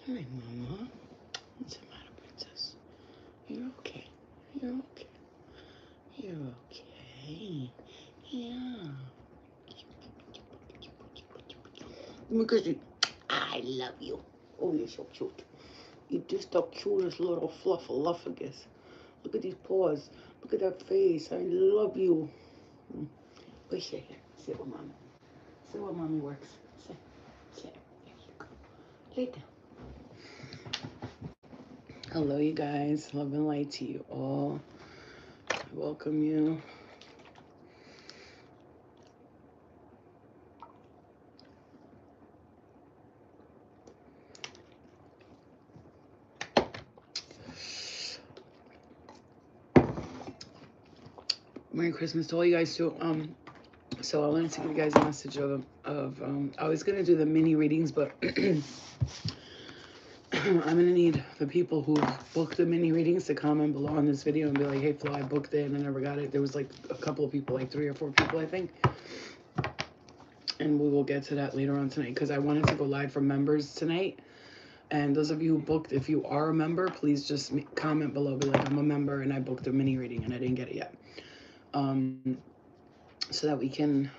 Hi, Mama. What's the matter, princess? You're okay. You're okay. You're okay. Yeah. Because I love you. Oh, you're so cute. You're just the cutest little fluffaluffagus. Look at these paws. Look at that face. I love you. Go sit here. Sit with Mommy. Sit where Mommy works. Sit. Sit. There you go. Lay down. Hello, you guys. Love and light to you all. I welcome you. Merry Christmas to all you guys too. So I wanted to give you guys a message of I was gonna do the mini readings, but I'm gonna need the people who booked the mini readings to comment below on this video and be like, hey Flo, I booked it and I never got it. There was like a couple of people, like 3 or 4 people, I think. And we will get to that later on tonight because I wanted to go live for members tonight. And those of you who booked, if you are a member, please just comment below, be like, I'm a member and I booked a mini reading and I didn't get it yet. So that we can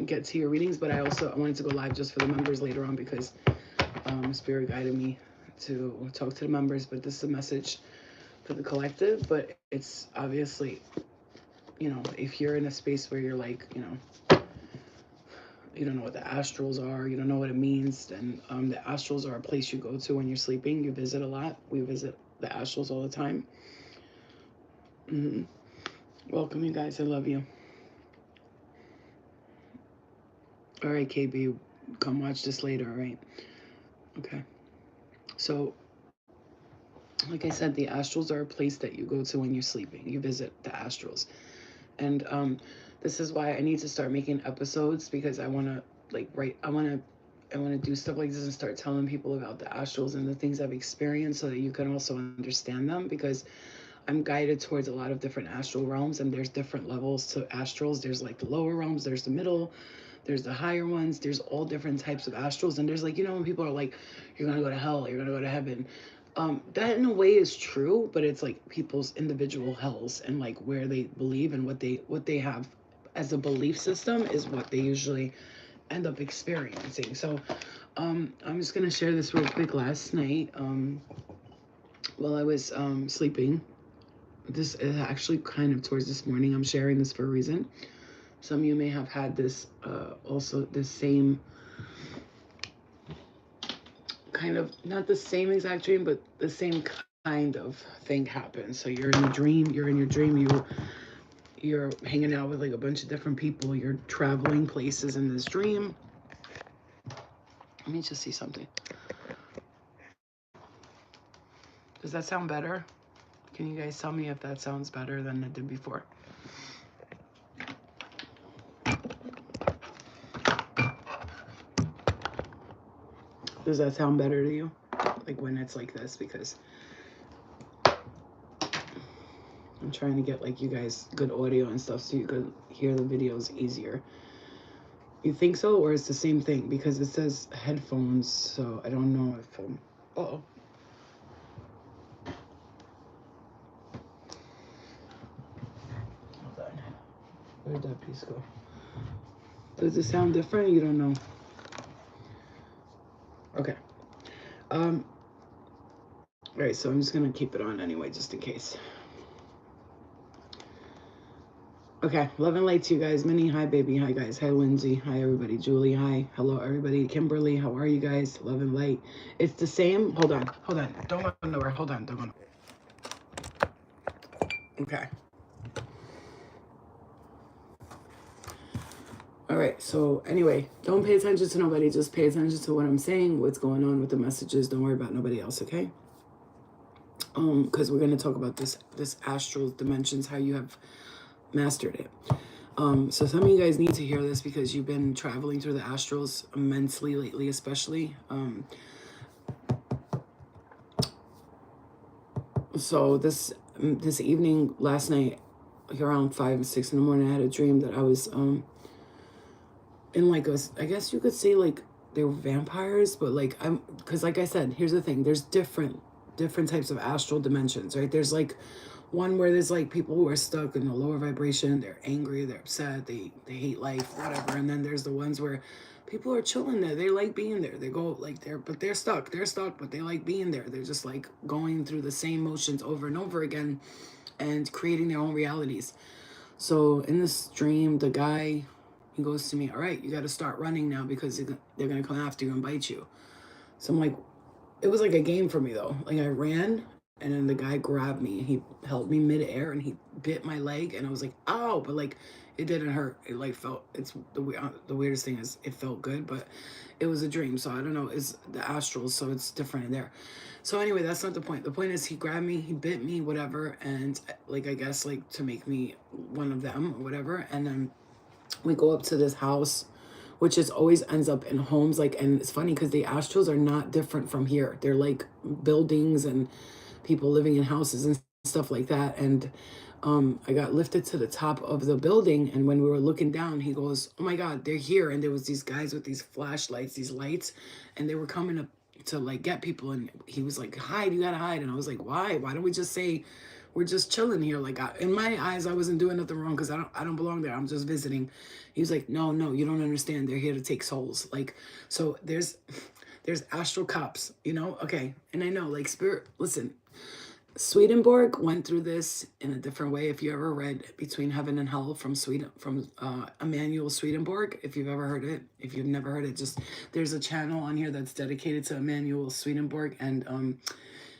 get to your readings. But I wanted to go live just for the members later on because Spirit guided me to talk to the members. But this is a message for the collective. But it's obviously, you know, if you're in a space where you're like, you know, you don't know what the astrals are, you don't know what it means, then the astrals are a place you go to when you're sleeping. You visit a lot. We visit the astrals all the time. Welcome, you guys. I love you. All right, KB, come watch this later, all right? Okay. So, like I said, the astrals are a place that you go to when you're sleeping. You visit the astrals. And this is why I need to start making episodes because I want to I want to do stuff like this and start telling people about the astrals and the things I've experienced so that you can also understand them, because I'm guided towards a lot of different astral realms and there's different levels to astrals. There's like the lower realms, there's the middle, there's the higher ones, there's all different types of astrals. And there's like, you know, when people are like, you're going to go to hell, you're going to go to heaven. That in a way is true, but it's like people's individual hells and like where they believe and what they have as a belief system is what they usually end up experiencing. So I'm just gonna share this real quick. Last night, while I was sleeping, this is actually kind of towards this morning. I'm sharing this for a reason. Some of you may have had this also the same kind of, not the same exact dream, but the same kind of thing happens. So you're in a dream, you're in your dream, you're hanging out with like a bunch of different people, you're traveling places in this dream. Let me just see something. Does that sound better? Can you guys tell me if that sounds better than it did before? Does that sound better to you? Like when it's like this? Because I'm trying to get like you guys good audio and stuff so you could hear the videos easier. You think so, or it's the same thing? Because it says headphones, so I don't know if uh-oh. Hold on. Where'd that piece go? Does it sound different? You don't know. Okay. All right, so I'm just gonna keep it on anyway, just in case. Okay, love and light to you guys. Minnie, hi baby, hi guys, hi Lindsay, hi everybody, Julie, hi, hello everybody, Kimberly, how are you guys? Love and light. It's the same. Hold on, don't go nowhere. Hold on, don't go nowhere. Okay. All right, so anyway, don't pay attention to nobody. Just pay attention to what I'm saying, what's going on with the messages. Don't worry about nobody else, okay? Because we're going to talk about this astral dimensions, how you have mastered it. So some of you guys need to hear this because you've been traveling through the astrals immensely lately, especially. So this evening, last night, like around 5 or 6 in the morning, I had a dream that I was in like a, I guess you could say like they were vampires, but like because like I said, here's the thing, there's different types of astral dimensions, right? There's like one where there's like people who are stuck in the lower vibration, they're angry, they're upset, they hate life, whatever. And then there's the ones where people are chilling there, they like being there, they go like they're stuck, but they like being there, they're just like going through the same motions over and over again and creating their own realities. So in this dream, the guy, he goes to me, all right, you got to start running now because they're going to come after you and bite you. So I'm like, it was like a game for me though. Like I ran and then the guy grabbed me. He held me midair and he bit my leg and I was like, ow, but like it didn't hurt. It like felt, it's the weirdest thing is it felt good, but it was a dream. So I don't know, it's the astrals, so it's different in there. So anyway, that's not the point. The point is he grabbed me, he bit me, whatever. And like, I guess like to make me one of them or whatever. And then we go up to this house, which is always ends up in homes. Like, and it's funny because the astrals are not different from here. They're like buildings and people living in houses and stuff like that. And I got lifted to the top of the building, and when we were looking down, he goes, oh my God, they're here. And there was these guys with these flashlights, these lights, and they were coming up to like get people. And he was like, hide, you gotta hide. And I was like, why don't we just say we're just chilling here? Like in my eyes, I wasn't doing nothing wrong because I don't belong there, I'm just visiting. He was like, no, you don't understand, they're here to take souls. Like, so there's astral cops, you know? Okay. And I know, like, spirit, listen, Swedenborg went through this in a different way. If you ever read Between Heaven and Hell from Sweden, from Emanuel Swedenborg, if you've ever heard it, if you've never heard it, just there's a channel on here that's dedicated to Emanuel Swedenborg, and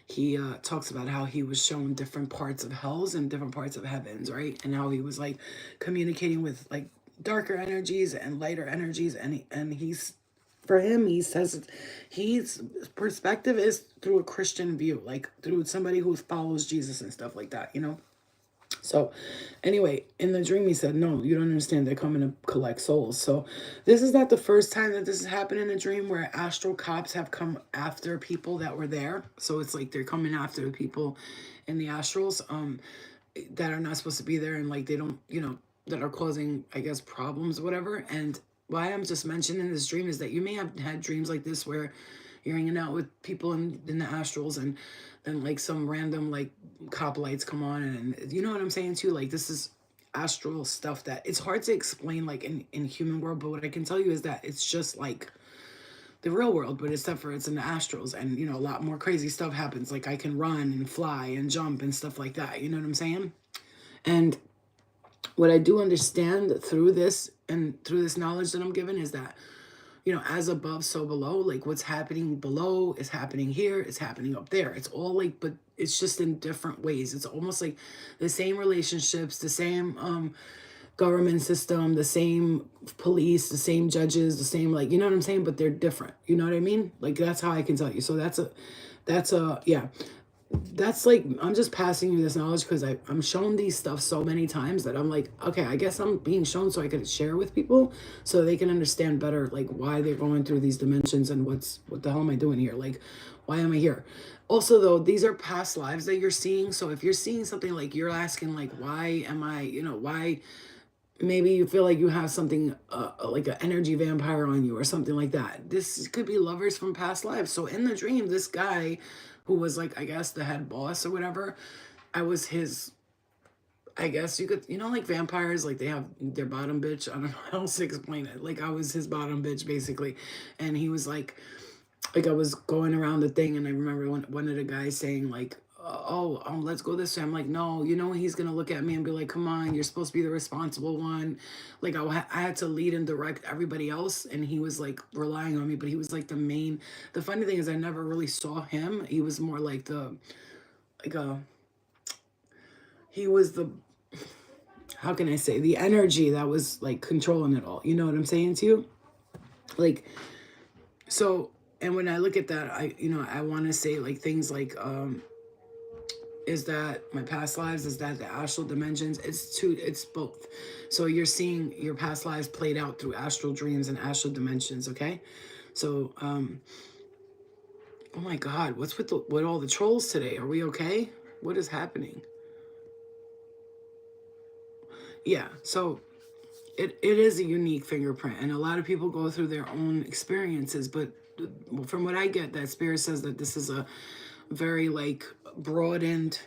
he talks about how he was shown different parts of hells and different parts of heavens, right? And how he was like communicating with like darker energies and lighter energies, and he's, for him, he says his perspective is through a Christian view, like through somebody who follows Jesus and stuff like that, you know? So anyway, in the dream, he said, no, you don't understand. They're coming to collect souls. So this is not the first time that this has happened in a dream where astral cops have come after people that were there. So it's like they're coming after the people in the astrals that are not supposed to be there, and like they don't, you know, that are causing, I guess, problems or whatever. And why I'm just mentioning this dream is that you may have had dreams like this where you're hanging out with people in the astrals, and then like some random like cop lights come on, and you know what I'm saying too? Like this is astral stuff that it's hard to explain like in human world, but what I can tell you is that it's just like the real world, but except for it's in the astrals, and you know, a lot more crazy stuff happens. Like I can run and fly and jump and stuff like that. You know what I'm saying? And what I do understand through this and through this knowledge that I'm given is that, you know, as above, so below. Like what's happening below is happening here, it's happening up there. It's all like, but it's just in different ways. It's almost like the same relationships, the same government system, the same police, the same judges, the same, like, you know what I'm saying? But they're different. You know what I mean? Like that's how I can tell you. So yeah. That's like, I'm just passing you this knowledge because I'm shown these stuff so many times that I'm like, okay, I guess I'm being shown so I can share with people so they can understand better, like why they're going through these dimensions and what the hell am I doing here? Like, why am I here? Also though, these are past lives that you're seeing. So if you're seeing something, like you're asking like, why am I, you know, why, maybe you feel like you have something like an energy vampire on you or something like that. This could be lovers from past lives. So in the dream, this guy who was like, I guess the head boss or whatever, I was his, I guess you could, you know, like vampires, like they have their bottom bitch. I don't know how else to explain it. Like I was his bottom bitch basically. And he was like I was going around the thing, and I remember one of the guys saying like, let's go this way. I'm like, no, you know, he's gonna look at me and be like, come on, you're supposed to be the responsible one. Like I had to lead and direct everybody else, and he was like relying on me, but he was like the funny thing is I never really saw him. He was more like like a he was the, how can I say, the energy that was like controlling it all. You know what I'm saying to you? Like, so, and when I look at that, I want to say like things like, is that my past lives? Is that the astral dimensions? It's both. So you're seeing your past lives played out through astral dreams and astral dimensions. Okay. So, oh my God, what's with all the trolls today? Are we okay? What is happening? Yeah. So it is a unique fingerprint, and a lot of people go through their own experiences, but from what I get, that spirit says that this is a very like broadened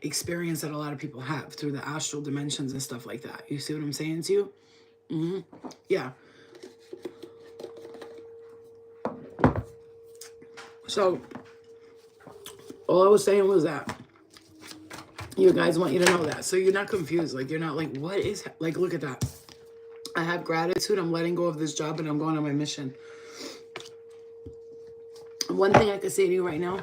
experience that a lot of people have through the astral dimensions and stuff like that. You see what I'm saying to you? Yeah. So all I was saying was that you guys want you to know that, so you're not confused. Like, you're not like, what is, like, look at that. I have gratitude. I'm letting go of this job and I'm going on my mission. One thing I can say to you right now,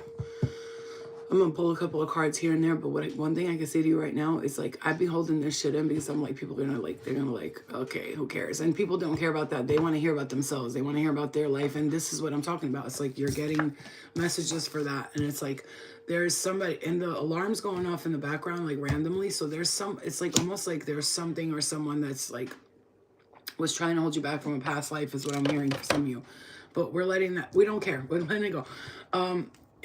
I'm gonna pull a couple of cards here and there, but one thing I can say to you right now is, like, I'd be holding this shit in because I'm like, people are gonna like, they're gonna like, okay, who cares? And people don't care about that. They want to hear about themselves. They want to hear about their life, and this is what I'm talking about. It's like you're getting messages for that, and it's like there's somebody, and the alarm's going off in the background like randomly. So there's some, it's like almost like there's something or someone that's like was trying to hold you back from a past life, is what I'm hearing from you. But we're letting that, we don't care. We're letting it go.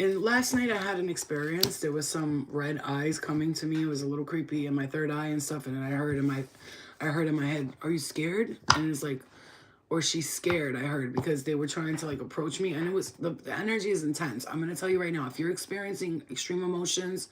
And last night I had an experience. There was some red eyes coming to me. It was a little creepy in my third eye and stuff. And I heard in my head, are you scared? And it's like, or she's scared, I heard, because they were trying to like approach me. And it was, the energy is intense. I'm going to tell you right now, if you're experiencing extreme emotions,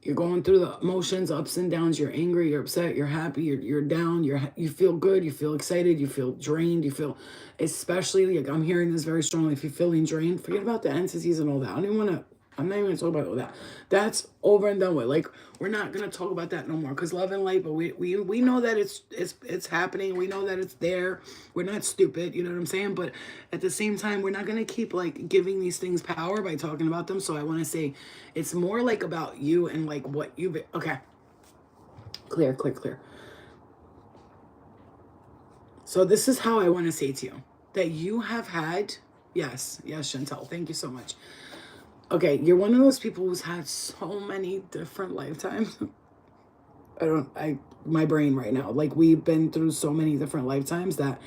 you're going through the emotions, ups and downs, you're angry, you're upset, you're happy, you're down, you feel good, you feel excited, you feel drained, you feel, especially, like, I'm hearing this very strongly, if you're feeling drained, forget about the entities and all that. I'm not even going to talk about all that. That's over and done with. Like, we're not going to talk about that no more, because love and light, but we know that it's happening. We know that it's there. We're not stupid, you know what I'm saying? But at the same time, we're not going to keep, like, giving these things power by talking about them. So I want to say it's more, like, about you and, like, what you've, okay. Clear. So this is how I want to say to you that you have had, yes, Chantel, thank you so much. Okay, you're one of those people who's had so many different lifetimes. My brain right now, like, we've been through so many different lifetimes that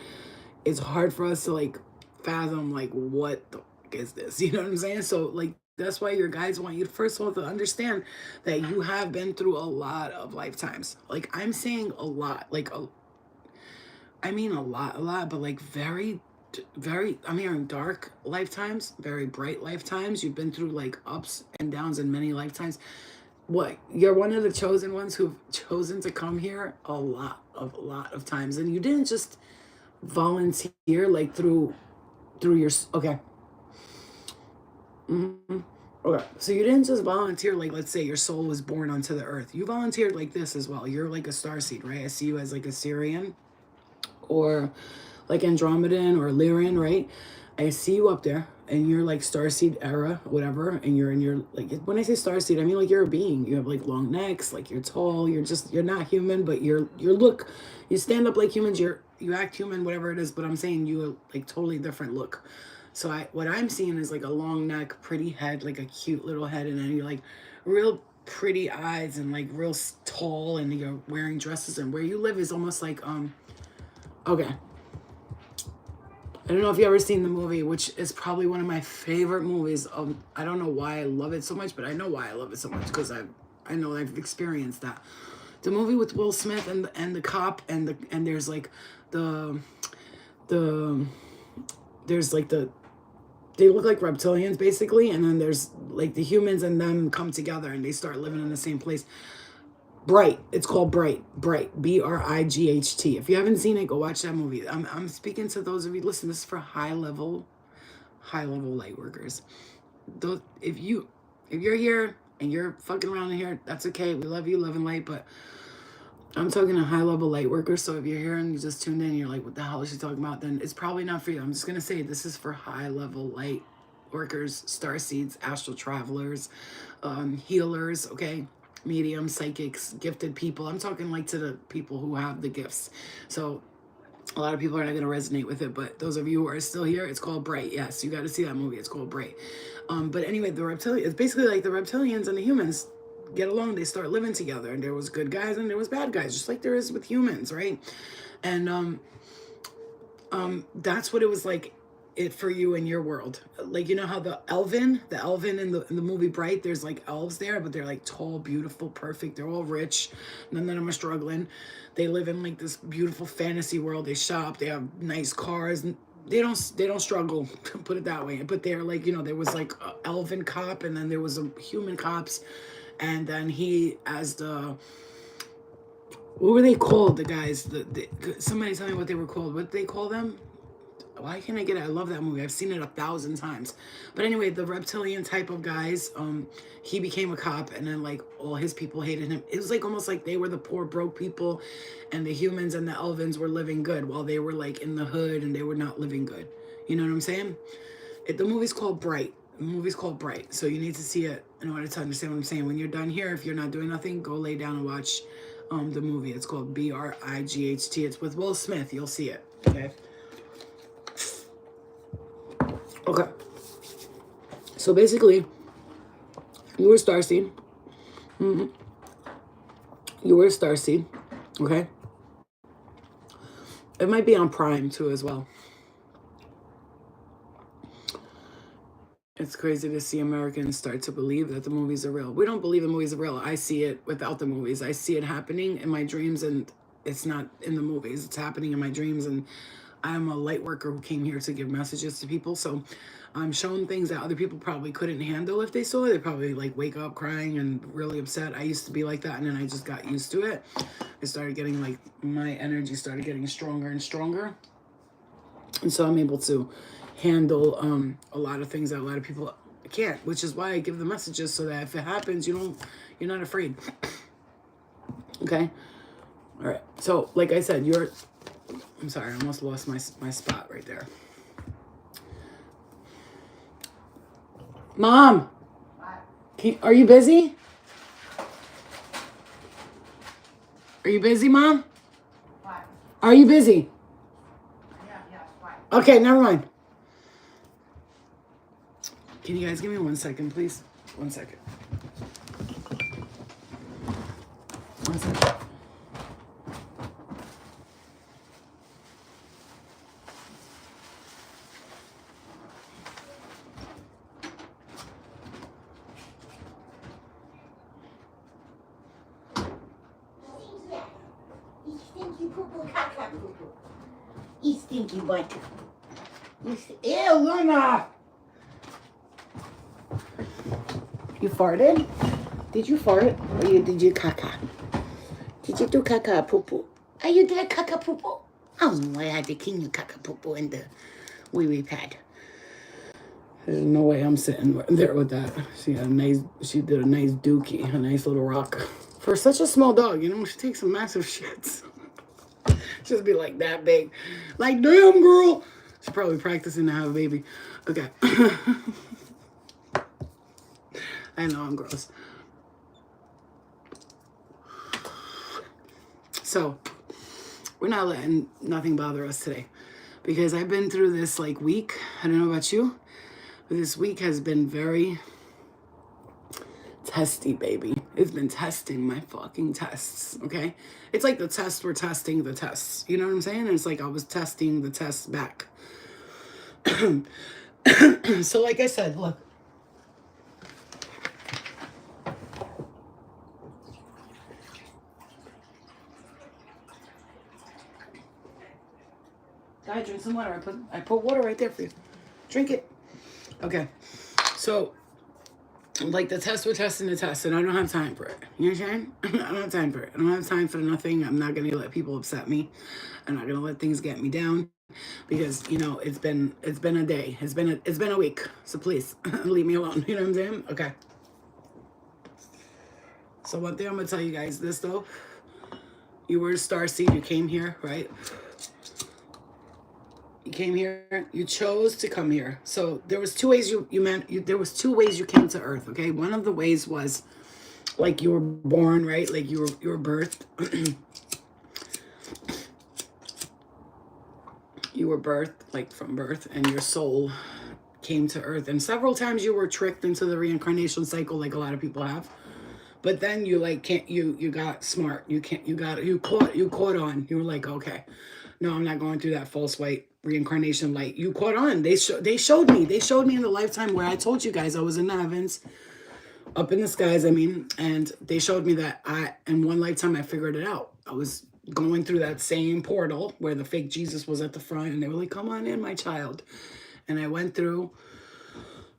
it's hard for us to, like, fathom, like, what the fuck is this? You know what I'm saying? So, like, that's why your guides want you to, first of all, to understand that you have been through a lot of lifetimes. Like, I'm saying a lot, like, I mean a lot, but like very, I'm hearing dark lifetimes, very bright lifetimes. You've been through like ups and downs in many lifetimes. What, you're one of the chosen ones who've chosen to come here a lot of times, and you didn't just volunteer, like, through your, okay. Okay, so you didn't just volunteer, like, let's say your soul was born onto the earth. You volunteered like this as well. You're like a starseed, right? I see you as like a Syrian, or like Andromedan or Lyran, right? I see you up there, and you're like starseed era, whatever, and you're in your, like, when I say starseed, I mean, like, you're a being. You have like long necks, like, you're tall, you're not human, but you stand up like humans, you act human, whatever it is, but I'm saying you are like totally different look. So what I'm seeing is like a long neck, pretty head, like a cute little head, and then you're like real pretty eyes and like real tall, and you're wearing dresses, and where you live is almost like okay. I don't know if you ever seen the movie, which is probably one of my favorite movies. I don't know why I love it so much, but I know why I love it so much, because I know I've experienced that. The movie with Will Smith and the cop, and there's like there's like they look like reptilians basically, and then there's like the humans and them come together and they start living in the same place. Bright. It's called Bright. Bright. If you haven't seen it, go watch that movie. I'm speaking to those of you. Listen, this is for high level light workers. If you're here and you're fucking around in here, that's okay. We love you, love and light. But I'm talking to high level light workers. So if you're here and you just tuned in, and you're like, what the hell is she talking about? Then it's probably not for you. I'm just gonna say this is for high level light workers, starseeds, astral travelers, healers. Okay. Mediums, psychics, gifted people. I'm talking like to the people who have the gifts. So a lot of people are not going to resonate with it, but those of you who are still here, it's called Bright. Yes, you got to see that movie. It's called Bright. But anyway, it's basically like the reptilians and the humans get along. They start living together, and there was good guys and there was bad guys, just like there is with humans, right? And that's what it was like. it for you in your world. Like, you know how the elven in the movie Bright, there's like elves there, but they're like tall, beautiful, perfect. They're all rich. None of them are struggling. They live in like this beautiful fantasy world. They shop. They have nice cars. They don't struggle, put it that way. But they're like, you know, there was like an elven cop, and then there was a human cops, and then he as the, what were they called? The guys, somebody tell me what they were called. What did they call them? Why can't I get it? I love that movie. I've seen it 1,000 times. But anyway, the reptilian type of guys, he became a cop, and then like all his people hated him. It was like almost like they were the poor broke people, and the humans and the elvens were living good while they were like in the hood and they were not living good. You know what I'm saying? The movie's called Bright. The movie's called Bright. So you need to see it in order to understand what I'm saying. When you're done here, if you're not doing nothing, go lay down and watch the movie. It's called Bright. It's with Will Smith. You'll see it. Okay. Okay. So basically, you were a starseed. Mm-hmm. You were a starseed. Okay. It might be on Prime too as well. It's crazy to see Americans start to believe that the movies are real. We don't believe the movies are real. I see it without the movies. I see it happening in my dreams, and it's not in the movies. It's happening in my dreams, and I'm a light worker who came here to give messages to people. So I'm showing things that other people probably couldn't handle if they saw it. They probably like wake up crying and really upset. I used to be like that, and then I just got used to it. I started getting like, my energy started getting stronger and stronger. And so I'm able to handle a lot of things that a lot of people can't, which is why I give the messages, so that if it happens, you're not afraid. Okay. All right. So like I said, I'm sorry, I almost lost my spot right there. Mom, are you busy? Are you busy, Mom? What? Are you busy? Yeah, what? Okay, never mind. Can you guys give me 1 second, please? 1 second. 1 second. You stinky butt. Ew, Luna! You farted? Did you fart? Or did you caca? Did you do caca poo-poo? Oh, you did a caca poo-poo? Oh, I had to clean your caca poo-poo in the wee-wee pad. There's no way I'm sitting there with that. She did a nice dookie, a nice little rock. For such a small dog, you know, she takes some massive shits. Just be like that big. Like, damn, girl. She's probably practicing to have a baby. Okay. I know, I'm gross. So, we're not letting nothing bother us today. Because I've been through this, like, week. I don't know about you. But this week has been very testy, baby. It's been testing my fucking tests, okay? It's like the tests were testing the tests. You know what I'm saying? And it's like I was testing the tests back. So like I said, look. Guy, drink some water. I put water right there for you. Drink it. Okay. So, like, the tests were testing the test, and I don't have time for it. You understand? I don't have time for it. I don't have time for nothing. I'm not going to let people upset me. I'm not going to let things get me down, because, you know, it's been a day. It's been a week. So please, leave me alone. You know what I'm saying? Okay. So one thing I'm going to tell you guys this, though. You were a starseed. You came here, right? You came here. You chose to come here. So there was two ways there was two ways you came to Earth. Okay, one of the ways was like you were born, right? Like you were birthed. You were birthed, like from birth, and your soul came to Earth. And several times you were tricked into the reincarnation cycle, like a lot of people have. But then you you got smart. You caught on. You were like, okay, no, I'm not going through that false white reincarnation light. You caught on. They showed me in the lifetime where I told you guys I was in the heavens, up in the skies, I mean, and they showed me that in one lifetime, I figured it out. I was going through that same portal where the fake Jesus was at the front, and they were like, come on in, my child. And I went through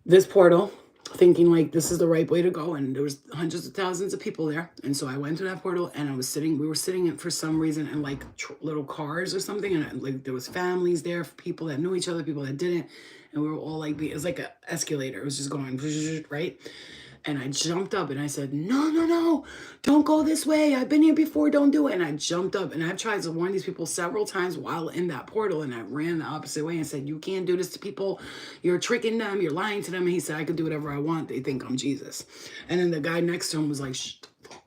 this portal thinking like this is the right way to go, and there was hundreds of thousands of people there. And so I went through that portal, and we were sitting in, for some reason, in like little cars or something, and like there was families there, people that knew each other, people that didn't, and we were all like, it was like an escalator. It was just going right. And I jumped up and I said, no, don't go this way. I've been here before. Don't do it. And I jumped up, and I've tried to warn these people several times while in that portal. And I ran the opposite way and said, you can't do this to people. You're tricking them. You're lying to them. And he said, I could do whatever I want. They think I'm Jesus. And then the guy next to him was like, shh,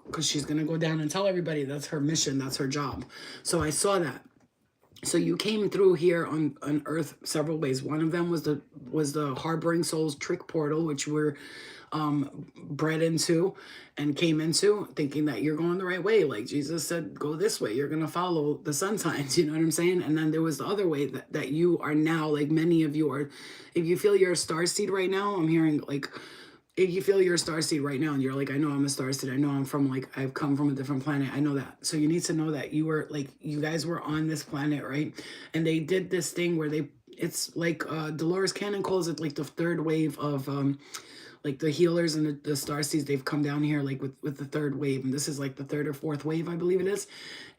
because she's going to go down and tell everybody that's her mission. That's her job. So I saw that. So you came through here on Earth several ways. One of them was the Harboring Souls trick portal, which we're bred into and came into thinking that you're going the right way. Like Jesus said, go this way. You're going to follow the sun signs. You know what I'm saying? And then there was the other way that you are now, like many of you are. If you feel you're a starseed right now, I'm hearing like, if you feel you're a starseed right now and you're like, I know I'm a starseed, I know I'm from like, I've come from a different planet, I know that. So you need to know that you were like, you guys were on this planet, right? And they did this thing where it's like Dolores Cannon calls it like the third wave of like the healers and the starseeds. They've come down here like with the third wave, and this is like the third or fourth wave, I believe it is.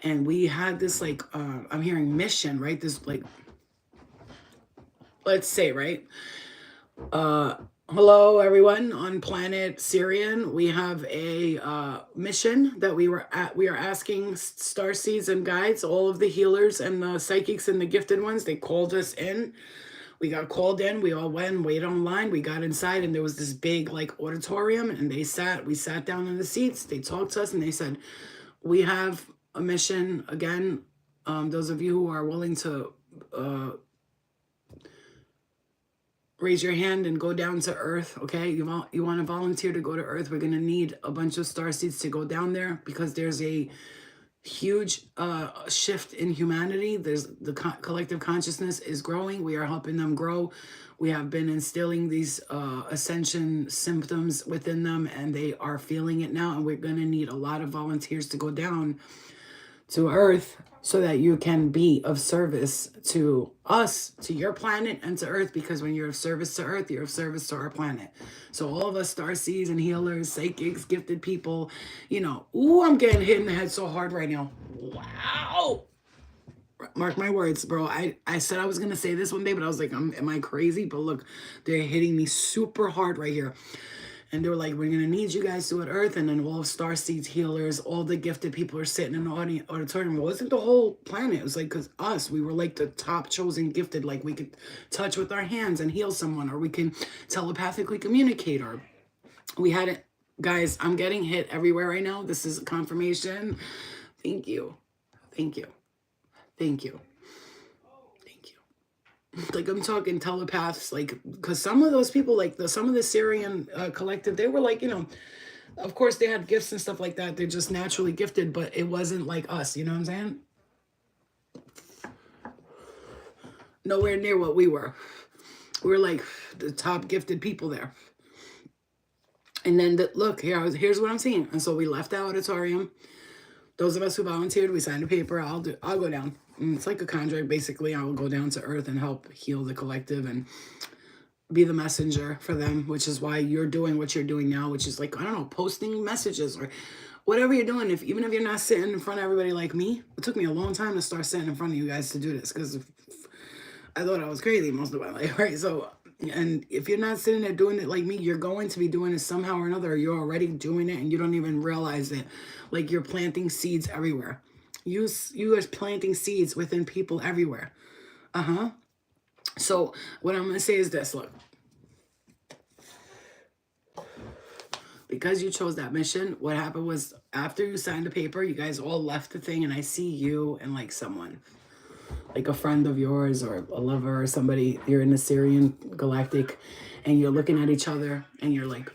And we had this like I'm hearing mission, right? This like, let's say, right, hello everyone on planet Syrian. We have a mission that we are asking starseeds and guides, all of the healers and the psychics and the gifted ones. They called us in. We got called in. We all went and waited online. We got inside, and there was this big like auditorium, and we sat down in the seats. They talked to us, and they said, we have a mission again. Those of you who are willing to raise your hand and go down to Earth, okay? You want to volunteer to go to Earth. We're going to need a bunch of starseeds to go down there because there's a huge shift in humanity. There's the collective consciousness is growing. We are helping them grow. We have been instilling these ascension symptoms within them, and they are feeling it now. And we're going to need a lot of volunteers to go down to Earth so that you can be of service to us, to your planet, and to Earth, because when you're of service to Earth, you're of service to our planet. So all of us starseeds and healers, psychics, gifted people, you know, ooh, I'm getting hit in the head so hard right now. Wow. Mark my words, bro. I said I was going to say this one day, but I was like, am I crazy? But look, they're hitting me super hard right here. And they were like, we're going to need you guys to at Earth. And then all of starseeds, healers, all the gifted people are sitting in the auditorium. It wasn't the whole planet. It was like, because we were like the top chosen gifted. Like we could touch with our hands and heal someone, or we can telepathically communicate, or we had it. Guys, I'm getting hit everywhere right now. This is a confirmation. Thank you. Thank you. Thank you. Like I'm talking telepaths, like, because some of those people, like some of the Syrian collective, they were like, you know, of course they had gifts and stuff like that. They're just naturally gifted, but it wasn't like us, you know what I'm saying? Nowhere near what we were. We were like the top gifted people there. And then look, here's what I'm seeing. And so we left the auditorium. Those of us who volunteered, we signed a paper. I'll go down. And it's like a contract, basically. I will go down to Earth and help heal the collective and be the messenger for them, which is why you're doing what you're doing now, which is like, I don't know, posting messages or whatever you're doing. Even if you're not sitting in front of everybody like me, it took me a long time to start sitting in front of you guys to do this, because I thought I was crazy most of my life, right? So, and if you're not sitting there doing it like me, you're going to be doing it somehow or another. You're already doing it and you don't even realize it. Like you're planting seeds everywhere. You are planting seeds within people everywhere. So what I'm going to say is this, look. Because you chose that mission, what happened was after you signed the paper, you guys all left the thing, and I see you and like someone, like a friend of yours or a lover or somebody, you're in the Syrian galactic, and you're looking at each other and you're like,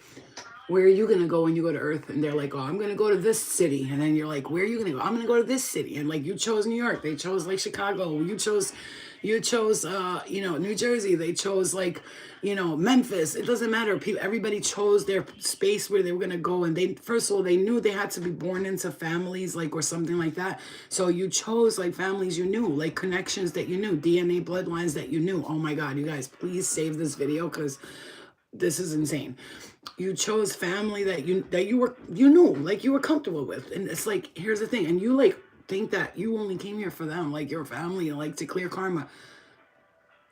where are you going to go when you go to Earth? And they're like, oh, I'm going to go to this city. And then you're like, where are you going to go? I'm going to go to this city. And like, you chose New York. They chose like Chicago. You chose, You chose, New Jersey. They chose like, Memphis. It doesn't matter. People, everybody chose their space where they were gonna go, and they first of all they knew they had to be born into families like or something like that. So you chose like families you knew, like connections that you knew, DNA bloodlines that you knew. Oh my God, you guys, please save this video because this is insane. You chose family that you knew, like you were comfortable with, and it's like here's the thing, and you like think that you only came here for them, like your family, like to clear karma.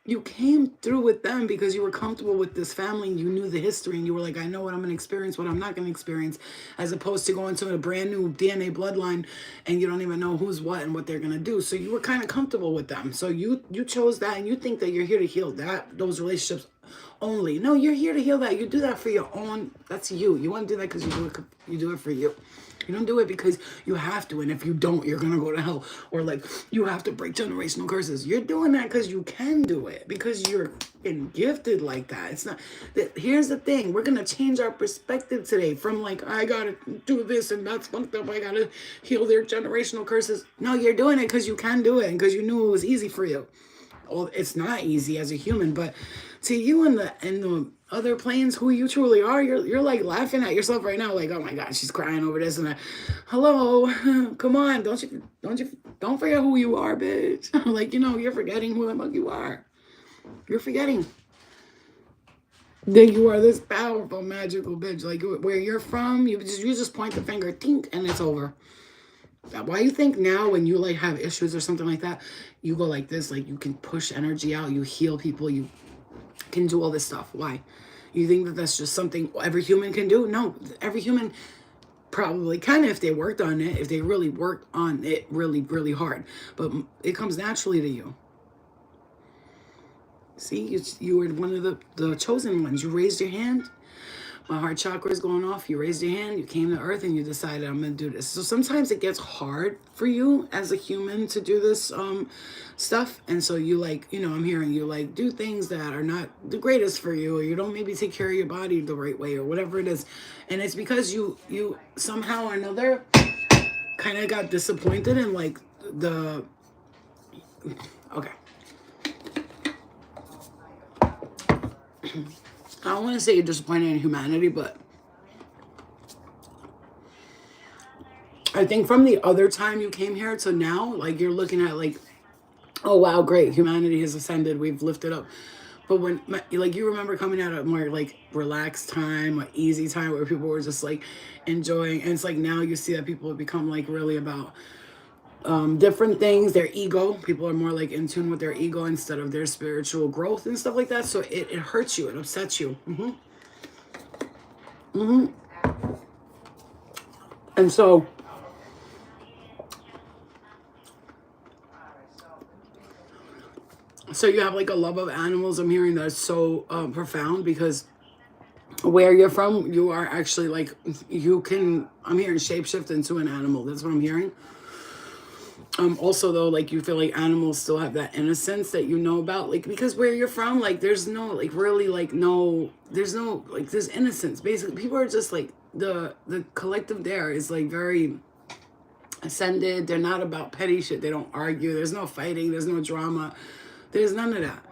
You came through with them because you were comfortable with this family and you knew the history and you were like, I know what I'm going to experience, what I'm not going to experience, as opposed to going to a brand new DNA bloodline and you don't even know who's what and what they're going to do. So you were kind of comfortable with them. So you chose that, and you think that you're here to heal those relationships only. No, you're here to heal that. You do that for your own. That's you. You want to do that because you do it for you. You don't do it because you have to, and if you don't, you're gonna go to hell. Or like you have to break generational curses. You're doing that because you can do it, because you're gifted like that. It's not that. Here's the thing: we're gonna change our perspective today from like I gotta do this and that's fucked up. I gotta heal their generational curses. No, you're doing it because you can do it and because you knew it was easy for you. Well, it's not easy as a human, but to you in the other planes, who you truly are, you're like laughing at yourself right now, like, oh my God, she's crying over this and that. Hello, come on, don't forget who you are, bitch. Like, you're forgetting who the fuck you are. You're forgetting that you are this powerful, magical bitch. Like where you're from, you just point the finger, tink, and it's over. Why you think now when you like have issues or something like that, you go like this, like you can push energy out, you heal people, you can do all this stuff? Why? You think that that's just something every human can do? No, every human probably can if they worked on it, if they really worked on it really, really hard. But it comes naturally to you. See, you were one of the chosen ones. You raised your hand. My heart chakra is going off. You raised your hand, you came to earth, and you decided, I'm going to do this. So sometimes it gets hard for you as a human to do this stuff. And so you like, I'm hearing you like do things that are not the greatest for you, or you don't maybe take care of your body the right way, or whatever it is. And it's because you somehow or another kind of got disappointed in like the, okay. I don't want to say you're disappointed in humanity, but I think from the other time you came here to now, like you're looking at like, oh wow, great, humanity has ascended, we've lifted up. But when like you remember coming out of more like relaxed time or easy time where people were just like enjoying, and it's like now you see that people have become like really about different things, their ego. People are more like in tune with their ego instead of their spiritual growth and stuff like that. So it hurts you, it upsets you. And so you have like a love of animals. I'm hearing that's so profound, because where you're from, you are actually like, I'm hearing shapeshift into an animal. That's what I'm hearing. Also though, like you feel like animals still have that innocence that you know about, like because where you're from, like there's no like really like no, there's no like there's innocence. Basically, people are just like the collective there is like very ascended. They're not about petty shit. They don't argue. There's no fighting. There's no drama. There's none of that.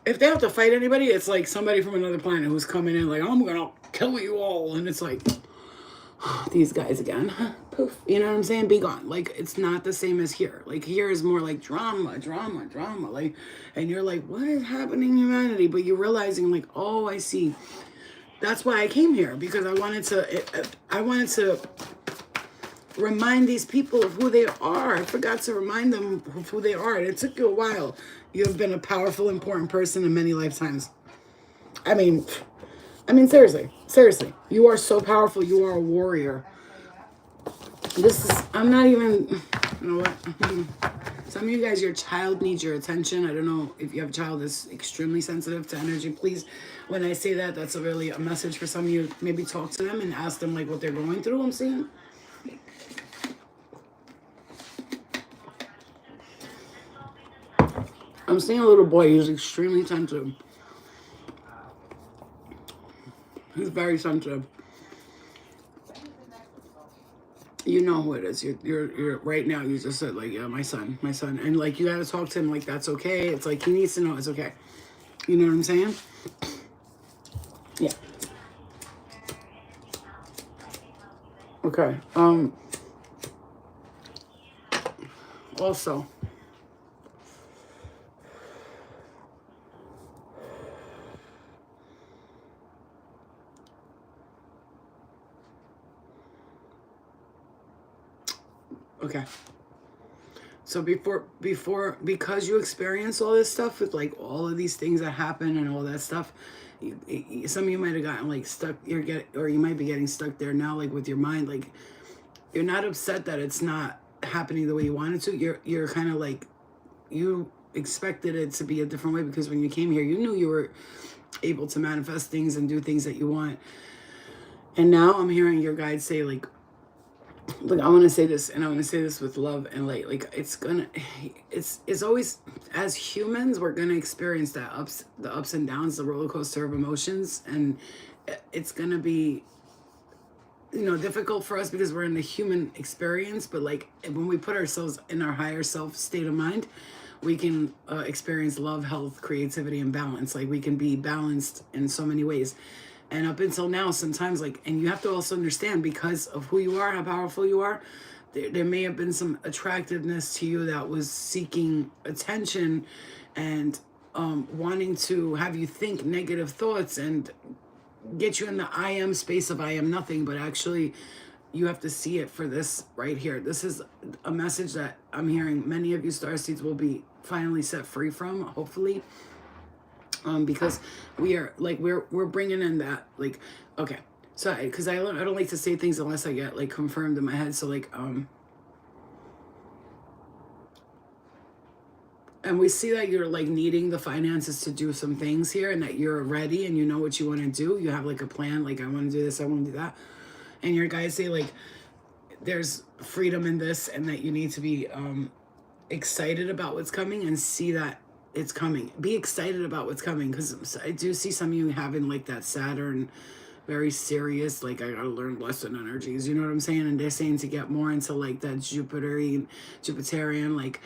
If they have to fight anybody, it's like somebody from another planet who's coming in like, I'm gonna kill you all, and it's like, these guys again. Poof. You know what I'm saying? Be gone. Like, it's not the same as here. Like, here is more like drama. Like, and you're like, what is happening in humanity? But you're realizing like, oh, I see. That's why I came here, because I wanted to remind these people of who they are. I forgot to remind them of who they are. And it took you a while. You have been a powerful, important person in many lifetimes. I mean, seriously, you are so powerful. You are a warrior. I'm not even, you know what? Some of you guys, your child needs your attention. I don't know if you have a child that's extremely sensitive to energy. Please, when I say that, that's really a message for some of you. Maybe talk to them and ask them like what they're going through. I'm seeing. I'm seeing a little boy. He's extremely sensitive. He's very sensitive. You know who it is. You're right now. You just said like, yeah, my son, and like you gotta talk to him like that's okay. It's like he needs to know it's okay. You know what I'm saying? Yeah. Okay. Also, okay. So because you experience all this stuff with like all of these things that happen and all that stuff, some of you might have gotten like stuck. Or you might be getting stuck there now, like with your mind. Like you're not upset that it's not happening the way you wanted to. You're kind of like you expected it to be a different way because when you came here, you knew you were able to manifest things and do things that you want. And now I'm hearing your guides say like, look, I want to say this, and I want to say this with love and light. Like it's always, as humans, we're gonna experience the ups and downs, the roller coaster of emotions, and it's gonna be, difficult for us because we're in the human experience. But like when we put ourselves in our higher self state of mind, we can experience love, health, creativity, and balance. Like we can be balanced in so many ways. And up until now, sometimes like, and you have to also understand because of who you are, how powerful you are, there may have been some attractiveness to you that was seeking attention and wanting to have you think negative thoughts and get you in the I am space of I am nothing. But actually, you have to see it for this right here. This is a message that I'm hearing many of you starseeds will be finally set free from, hopefully. Because we're bringing in that, like, okay, so because I don't like to say things unless I get like confirmed in my head. So like and we see that you're like needing the finances to do some things here, and that you're ready and you know what you want to do. You have like a plan, like I want to do this, I want to do that, and your guys say like there's freedom in this, and that you need to be excited about what's coming and see that it's coming. Be excited about what's coming, because I do see some of you having like that Saturn, very serious, like I gotta learn lesson energies, you know what I'm saying? And they're saying to get more into like that Jupiterian, like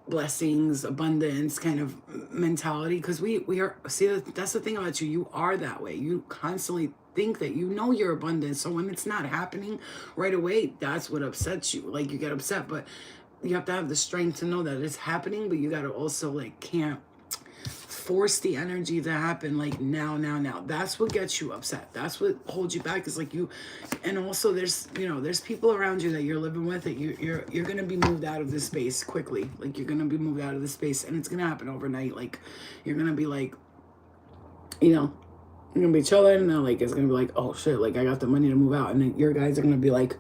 blessings, abundance kind of mentality, because we are, see, that's the thing about you. You are that way. You constantly think that you know you're abundant. So when it's not happening right away, that's what upsets you. Like you get upset, but you have to have the strength to know that it's happening, but you got to also like can't force the energy to happen like now. That's what gets you upset. That's what holds you back, is like you. And also there's people around you that you're living with that you're going to be moved out of this space quickly. Like you're going to be moved out of this space, and it's going to happen overnight. Like you're going to be like, you're going to be chilling, and like it's going to be like, oh shit, like I got the money to move out, and then your guys are going to be like,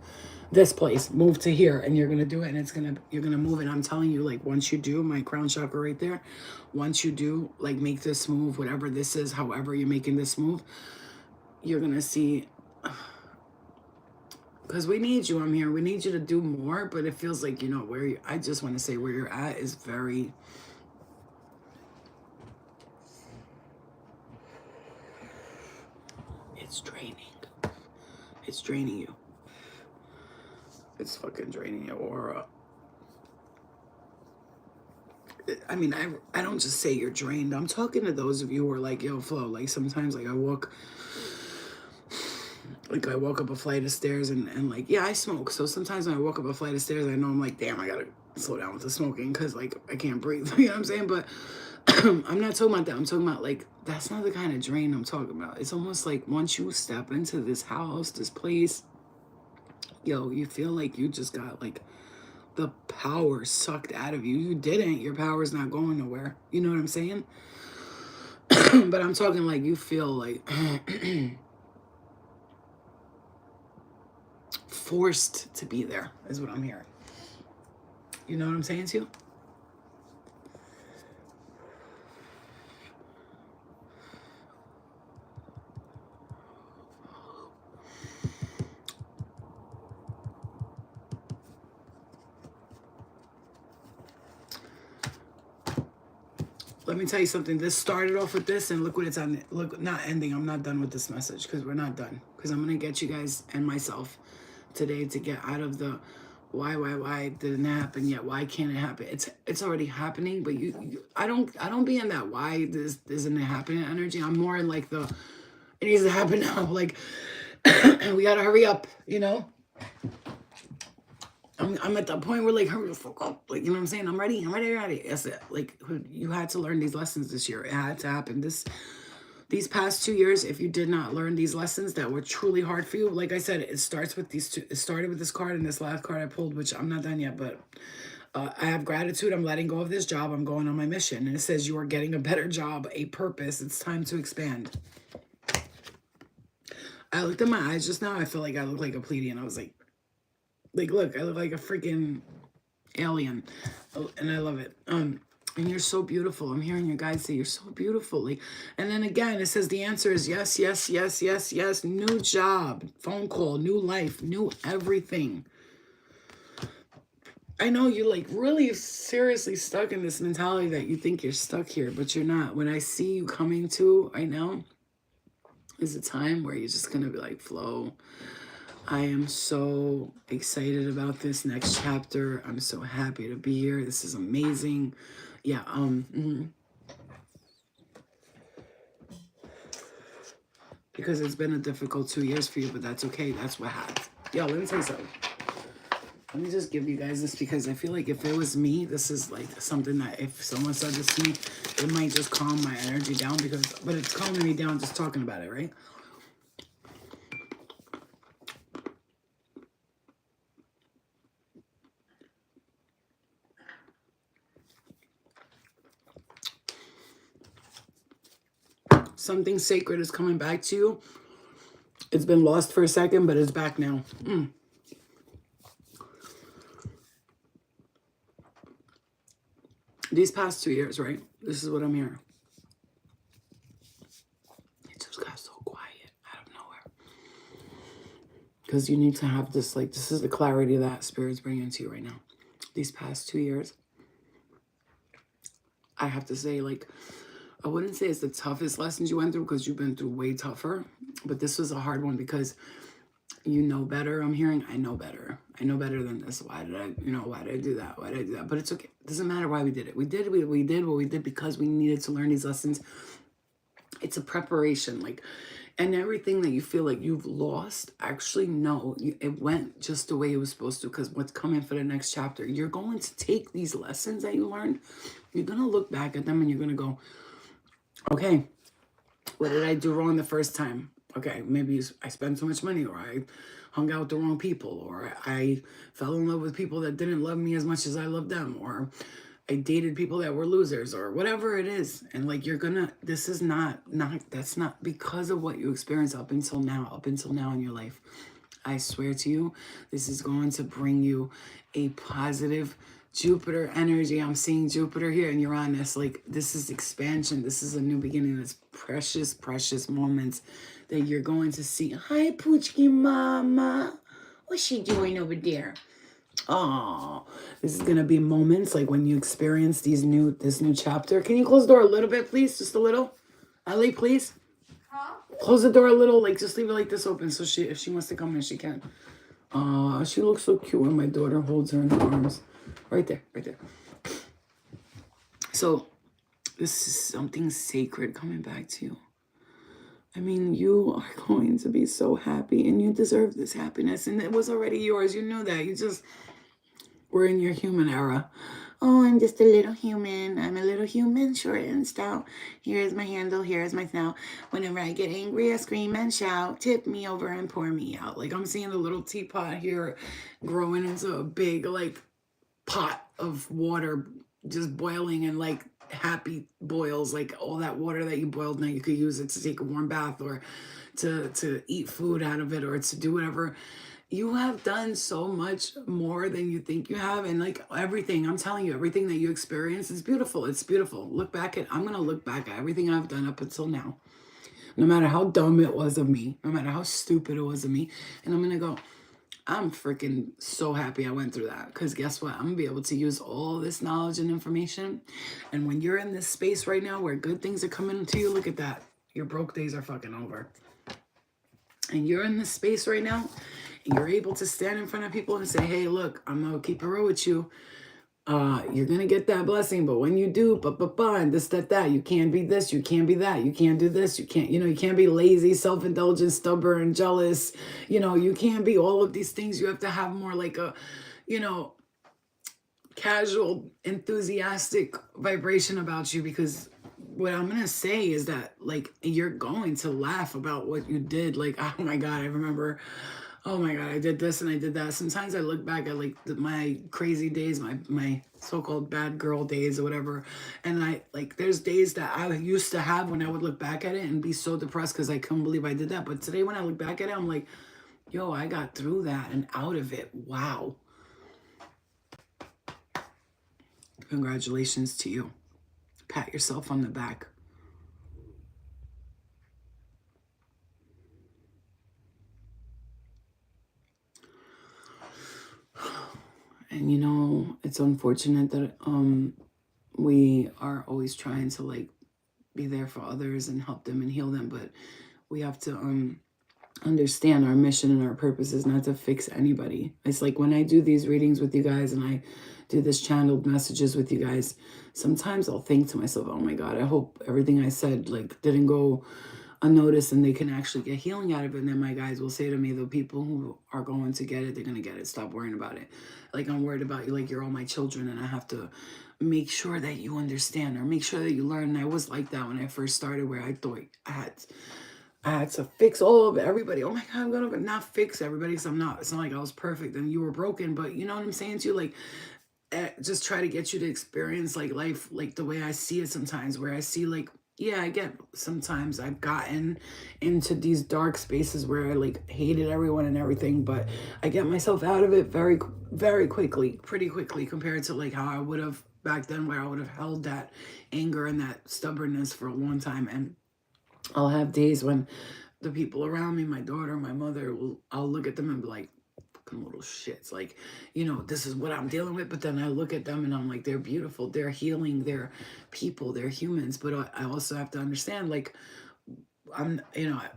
this place, move to here, and you're gonna do it, and you're gonna move it. I'm telling you, like once you do, my crown chakra right there, once you do like make this move, whatever this is, however you're making this move, you're gonna see, because we need you. I'm here. We need you to do more, but it feels like I just want to say where you're at is very. It's draining. It's draining you. It's fucking draining your aura. I mean, I don't just say you're drained. I'm talking to those of you who are like, yo, Flo, like sometimes like I walk up a flight of stairs and like, yeah, I smoke. So sometimes when I walk up a flight of stairs, I know I'm like, damn, I gotta slow down with the smoking because like I can't breathe. You know what I'm saying? But I'm not talking about that. I'm talking about like, that's not the kind of drain I'm talking about. It's almost like once you step into this house, this place, yo, you feel like you just got like the power sucked out of you. You didn't. Your power's not going nowhere. You know what I'm saying? But I'm talking like you feel like forced to be there is what I'm hearing. You know what I'm saying to you? Let me tell you something. This started off with this, and look what it's on. Look, not ending. I'm not done with this message because we're not done. Because I'm going to get you guys and myself today to get out of the why didn't happen yet? Why can't it happen? It's already happening, but I don't be in that why this isn't happening energy. I'm more in like the it needs to happen now. Like we gotta hurry up, you know? I'm at that point where like hurry the fuck up. Like, you know what I'm saying? I'm ready. That's it. Like you had to learn these lessons this year. It had to happen. These past 2 years, if you did not learn these lessons that were truly hard for you, like I said, it starts with these two. It started with this card and this last card I pulled, which I'm not done yet, but I have gratitude. I'm letting go of this job. I'm going on my mission. And it says you are getting a better job, a purpose. It's time to expand. I looked at my eyes just now. I feel like I look like a Pleiadian. I was like, look, I look like a freaking alien. And I love it. And you're so beautiful. I'm hearing your guys say you're so beautiful. Like, and then again, it says the answer is yes, yes, yes, yes, yes. New job, phone call, new life, new everything. I know you're like really seriously stuck in this mentality that you think you're stuck here, but you're not. When I see you coming to right now is a time where you're just going to be like, flow. I am so excited about this next chapter. I'm so happy to be here. This is amazing. Yeah, because it's been a difficult 2 years for you, but that's okay. That's what happened. Yo, let me tell you something. Let me just give you guys this because I feel like if it was me, this is like something that if someone said this to me, it might just calm my energy down but it's calming me down just talking about it, right? Something sacred is coming back to you. It's been lost for a second, but it's back now. These past 2 years, right? This is what I'm hearing. It just got so quiet out of nowhere. Because you need to have this, like, this is the clarity that Spirit's bringing to you right now. These past 2 years, I have to say, like, I wouldn't say it's the toughest lessons you went through because you've been through way tougher. But this was a hard one because you know better. I'm hearing, I know better. I know better than this. Why did I do that? Why did I do that? But it's okay. It doesn't matter why we did it. We did what we did because we needed to learn these lessons. It's a preparation. Like, and everything that you feel like you've lost, actually, no, it went just the way it was supposed to because what's coming for the next chapter, you're going to take these lessons that you learned. You're going to look back at them and you're going to go, okay, what did I do wrong the first time? Okay, maybe I spent too much money or I hung out with the wrong people or I fell in love with people that didn't love me as much as I loved them or I dated people that were losers or whatever it is. And like, this is that's not because of what you experienced up until now in your life. I swear to you, this is going to bring you a positive Jupiter energy. I'm seeing Jupiter here and Uranus. Like, this is expansion. This is a new beginning. It's precious, precious moments that you're going to see. Hi, Poochki Mama. What's she doing over there? Oh, this is going to be moments like when you experience this new chapter. Can you close the door a little bit, please? Just a little. Ali, please. Huh? Close the door a little. Like, just leave it like this open so if she wants to come in, she can. She looks so cute when my daughter holds her in her arms. Right there, right there. So, this is something sacred coming back to you. I mean, you are going to be so happy and you deserve this happiness. And it was already yours. You knew that. You just were in your human era. Oh, I'm just a little human. I'm a little human, short and stout. Here's my handle. Here's my snout. Whenever I get angry, I scream and shout. Tip me over and pour me out. Like, I'm seeing a little teapot here growing into a big, like, pot of water just boiling and, like, happy boils. Like, all that water that you boiled, now you could use it to take a warm bath or to eat food out of it or to do whatever. You have done so much more than you think you have. And like everything, I'm telling you, everything that you experience is beautiful. It's beautiful. I'm going to look back at everything I've done up until now. No matter how dumb it was of me, no matter how stupid it was of me. And I'm going to go, I'm freaking so happy I went through that. Because guess what? I'm going to be able to use all this knowledge and information. And when you're in this space right now where good things are coming to you, look at that. Your broke days are fucking over. And you're in this space right now. and you're able to stand in front of people and say, hey, look, I'm going to keep it real with you. You're going to get that blessing. But when you do, and this, that, you can't be this, you can't be that, you can't do this, you can't, you can't be lazy, self-indulgent, stubborn, jealous. You can't be all of these things. You have to have more like a, casual, enthusiastic vibration about you, because what I'm going to say is that, like, you're going to laugh about what you did. Like, oh my God, I remember, oh my God, I did this and I did that. Sometimes I look back at like my crazy days, my so-called bad girl days or whatever. And there's days that I used to have when I would look back at it and be so depressed because I couldn't believe I did that. But today when I look back at it, I'm like, yo, I got through that and out of it. Wow. Congratulations to you. Pat yourself on the back. And it's unfortunate that we are always trying to like be there for others and help them and heal them, but we have to understand our mission and our purpose is not to fix anybody. It's like when I do these readings with you guys and I do this channeled messages with you guys, sometimes I'll think to myself, oh my God, I hope everything I said like didn't go unnoticed and they can actually get healing out of it. And then my guys will say to me, the people who are going to get it, they're going to get it. Stop worrying about it. Like, I'm worried about you. Like, you're all my children and I have to make sure that you understand or make sure that you learn. And I was like that when I first started, where I thought I had to fix all of everybody. Oh my God, I'm going to not fix everybody because I'm not. It's not like I was perfect and you were broken. But you know what I'm saying to you? Like, just try to get you to experience like life like the way I see it sometimes, where I see like, yeah, I get sometimes I've gotten into these dark spaces where I like hated everyone and everything, but I get myself out of it very, very quickly, pretty quickly compared to like how I would have back then, where I would have held that anger and that stubbornness for a long time. And I'll have days when the people around me, my daughter, my mother, I'll look at them and be like, fucking little shits. Like, this is what I'm dealing with. But then I look at them and I'm like, they're beautiful. They're healing. They're people. They're humans. But I also have to understand, like,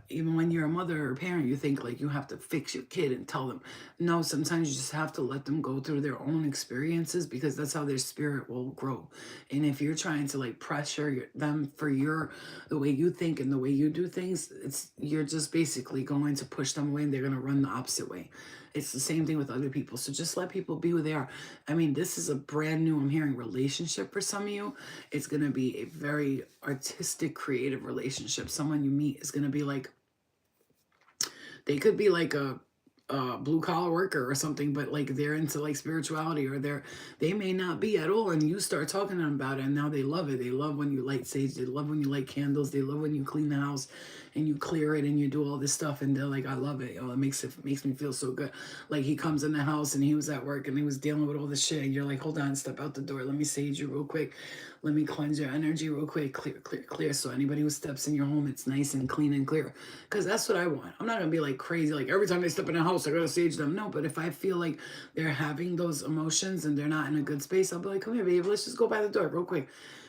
even when you're a mother or a parent, you think like you have to fix your kid and tell them. No, sometimes you just have to let them go through their own experiences, because that's how their spirit will grow. And if you're trying to like pressure them for the way you think and the way you do things, you're just basically going to push them away and they're going to run the opposite way. It's the same thing with other people. So just let people be who they are. I mean, this is a brand new, I'm hearing, relationship for some of you. It's going to be a very artistic, creative relationship. Someone you meet is going to be like, they could be like a blue collar worker or something, but like they're into like spirituality, or they may not be at all, and you start talking to them about it and now they love it. They love when you light sage, they love when you light candles, they love when you clean the house and you clear it and you do all this stuff, and they're like, I love it. It makes me feel so good. Like, he comes in the house and he was at work and he was dealing with all this shit, and you're like, hold on, step out the door, let me sage you real quick, let me cleanse your energy real quick, clear, so anybody who steps in your home, it's nice and clean and clear. Because that's what I want. I'm not gonna be like crazy, like every time they step in a house I gotta sage them. No, but if I feel like they're having those emotions and they're not in a good space, I'll be like, come here, babe, let's just go by the door real quick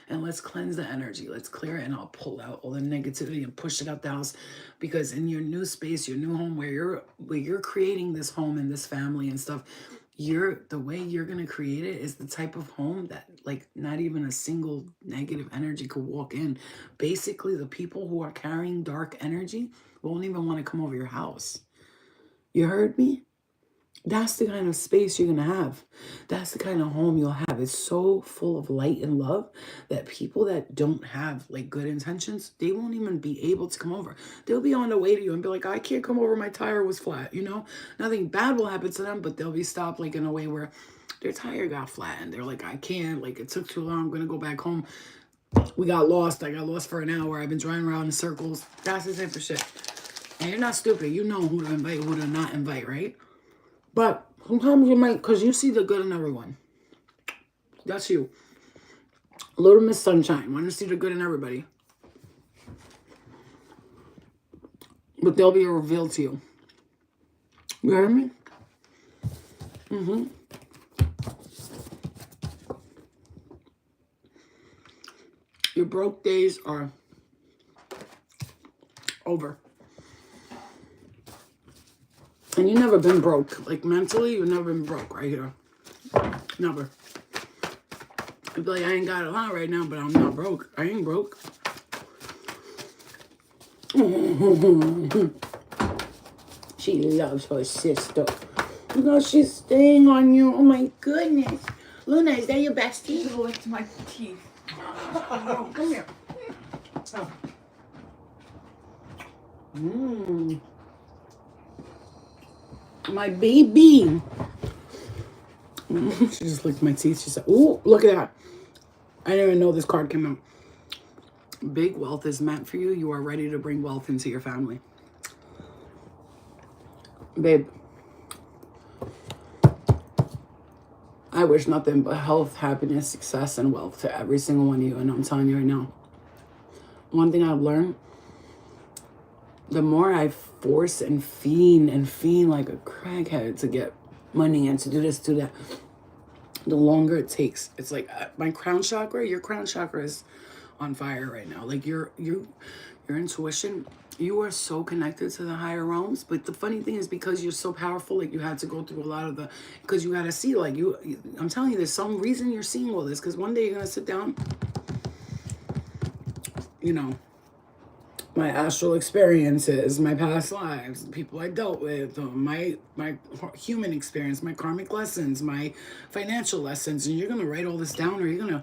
and let's cleanse the energy, let's clear it, and I'll pull out all the negativity and push it out the house. Because in your new space, your new home, where you're creating this home and this family and stuff, the way you're going to create it is the type of home that like not even a single negative energy could walk in. Basically, the people who are carrying dark energy won't even want to come over your house. You heard me? That's the kind of space you're going to have. That's the kind of home you'll have. It's so full of light and love that people that don't have like good intentions, they won't even be able to come over. They'll be on the way to you and be like, I can't come over, my tire was flat. Nothing bad will happen to them, but they'll be stopped like in a way where their tire got flat and they're like, I can't, like it took too long, I'm going to go back home. We got lost. I got lost for an hour. I've been driving around in circles. That's the same for shit. And you're not stupid. You know who to invite, who to not invite, right? But sometimes you might, because you see the good in everyone. That's you. Little Miss Sunshine. Want to see the good in everybody. But they'll be revealed to you. You hear me? Your broke days are over. And you've never been broke. Like, mentally, you've never been broke right here. Never. You'd be like, I ain't got a lot right now, but I'm not broke. I ain't broke. She loves her sister. You know, she's staying on you. Oh, my goodness. Luna, is that your bestie? Oh, it's my teeth. Oh, come here. Oh. My baby. She just licked my teeth. She said, ooh, look at that. I didn't even know this card came out. Big wealth is meant for you. You are ready to bring wealth into your family. Babe, I wish nothing but health, happiness, success, and wealth to every single one of you. And I'm telling you right now, one thing I've learned, the more I force and fiend like a crackhead to get money and to do this, do that, the longer it takes. It's like my crown chakra, your crown chakra is on fire right now. Like your intuition, you are so connected to the higher realms. But the funny thing is, because you're so powerful, like you had to go through a lot of the, because you got to see, like I'm telling you, there's some reason you're seeing all this. Because one day you're going to sit down, you know, my astral experiences, my past lives, people I dealt with, my human experience, my karmic lessons, my financial lessons, and you're going to write all this down, or you're going to